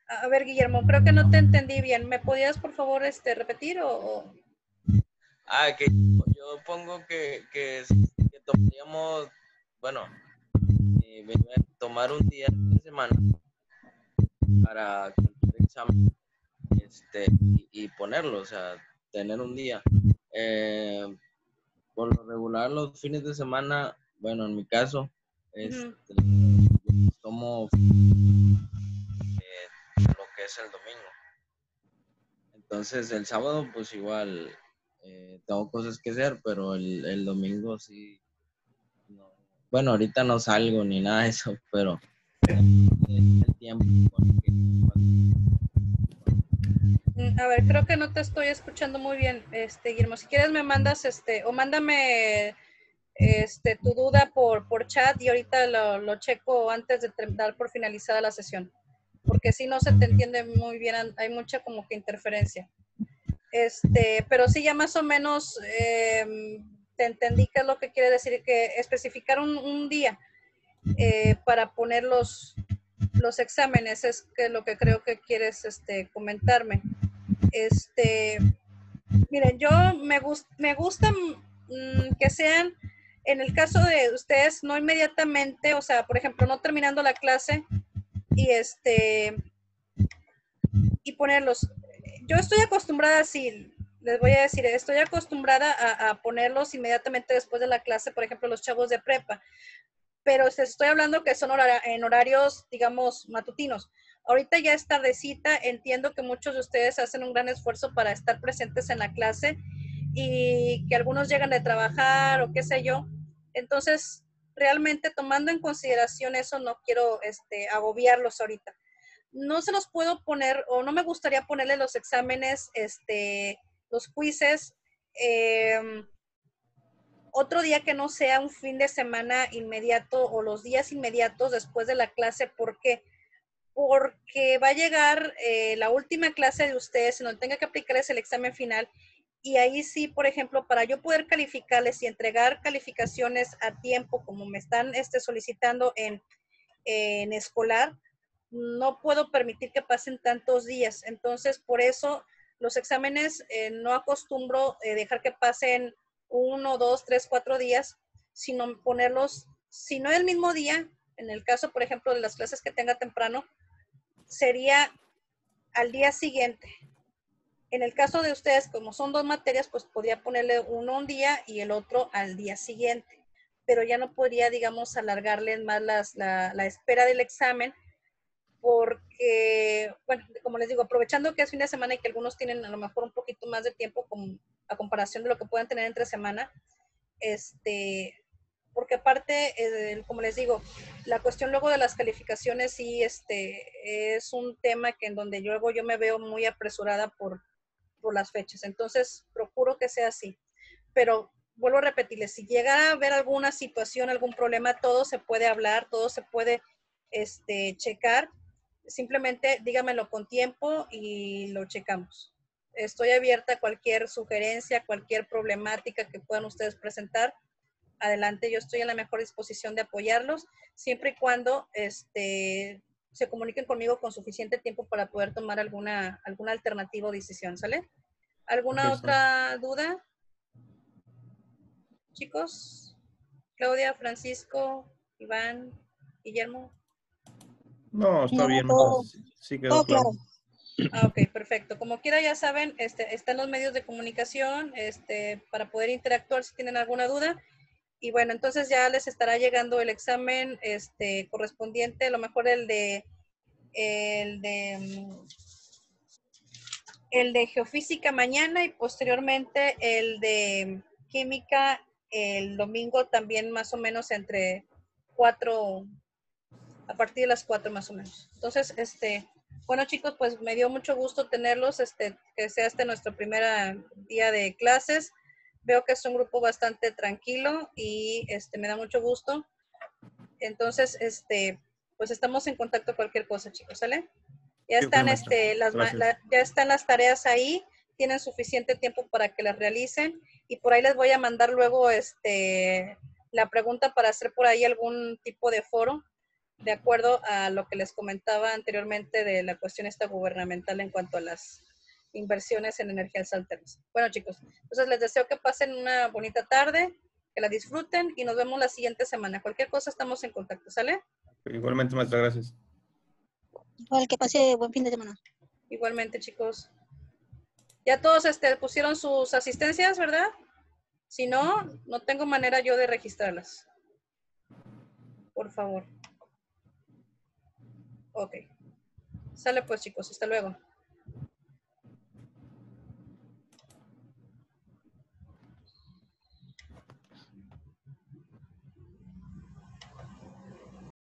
A ver, Guillermo, creo que no te entendí bien. ¿Me podías, por favor, repetir o...? Que yo pongo que tomaríamos, bueno, tomar un día de semana para cualquier examen y ponerlo, o sea, tener un día. Por lo regular, los fines de semana, bueno, en mi caso, tomo lo que es el domingo. Entonces, el sábado, pues igual tengo cosas que hacer, pero el domingo sí. No. Bueno, ahorita no salgo ni nada de eso, pero el tiempo. A ver, creo que no te estoy escuchando muy bien, Guillermo. Si quieres me mandas, o mándame, tu duda por chat y ahorita lo checo antes de dar por finalizada la sesión. Porque si no se te entiende muy bien, hay mucha como que interferencia. Pero sí, ya más o menos te entendí qué es lo que quiere decir, que especificar un día para poner los exámenes es que lo que creo que quieres comentarme. Miren, yo me gusta que sean, en el caso de ustedes, no inmediatamente, o sea, por ejemplo, no terminando la clase y y ponerlos. Yo estoy acostumbrada, sí, les voy a decir, estoy acostumbrada a ponerlos inmediatamente después de la clase, por ejemplo, los chavos de prepa, pero les estoy hablando que son en horarios, digamos, matutinos. Ahorita ya es tardecita, entiendo que muchos de ustedes hacen un gran esfuerzo para estar presentes en la clase y que algunos llegan de trabajar o qué sé yo. Entonces, realmente tomando en consideración eso, no quiero agobiarlos ahorita. No se los puedo poner, o no me gustaría ponerle los exámenes, los quizzes, otro día que no sea un fin de semana inmediato o los días inmediatos después de la clase. ¿Por qué? Porque va a llegar la última clase de ustedes en donde tenga que aplicarles el examen final y ahí sí, por ejemplo, para yo poder calificarles y entregar calificaciones a tiempo como me están solicitando en escolar, no puedo permitir que pasen tantos días. Entonces, por eso los exámenes no acostumbro dejar que pasen 1, 2, 3, 4 días, sino ponerlos, si no el mismo día, en el caso, por ejemplo, de las clases que tenga temprano, sería al día siguiente. En el caso de ustedes, como son 2 materias, pues podría ponerle uno un día y el otro al día siguiente, pero ya no podría, digamos, alargarles más la espera del examen, porque, bueno, como les digo, aprovechando que es fin de semana y que algunos tienen a lo mejor un poquito más de tiempo a comparación de lo que puedan tener entre semana, porque aparte, como les digo, la cuestión luego de las calificaciones sí es un tema que en donde luego yo me veo muy apresurada por las fechas. Entonces, procuro que sea así. Pero vuelvo a repetirles, si llega a haber alguna situación, algún problema, todo se puede hablar, todo se puede checar. simplemente dígamelo con tiempo y lo checamos. Estoy abierta a cualquier sugerencia, cualquier problemática que puedan ustedes presentar. Adelante, yo estoy en la mejor disposición de apoyarlos, siempre y cuando se comuniquen conmigo con suficiente tiempo para poder tomar alguna alternativa o decisión, ¿sale? ¿Alguna otra duda? Chicos, Claudia, Francisco, Iván, Guillermo. No, está No, bien. todo, Sí quedó todo claro. claro. Ok, perfecto. Como quiera, ya saben, están los medios de comunicación para poder interactuar si tienen alguna duda. Y bueno, entonces ya les estará llegando el examen correspondiente, a lo mejor el de geofísica mañana y posteriormente el de química el domingo también más o menos entre 4, a partir de las 4 más o menos. Entonces, bueno chicos, pues me dio mucho gusto tenerlos, que sea nuestro primer día de clases. Veo que es un grupo bastante tranquilo y me da mucho gusto. Entonces, pues estamos en contacto cualquier cosa, chicos, ¿sale? Ya están, ya están las tareas ahí, tienen suficiente tiempo para que las realicen y por ahí les voy a mandar luego la pregunta para hacer por ahí algún tipo de foro, de acuerdo a lo que les comentaba anteriormente de la cuestión gubernamental en cuanto a las inversiones en energías alternas. Bueno, chicos, entonces les deseo que pasen una bonita tarde, que la disfruten y nos vemos la siguiente semana. Cualquier cosa estamos en contacto, ¿sale? Igualmente, maestra, gracias. Igual que pase buen fin de semana. Igualmente, chicos. Ya todos pusieron sus asistencias, ¿verdad? Si no, no tengo manera yo de registrarlas. Por favor. Ok. Sale pues, chicos. Hasta luego.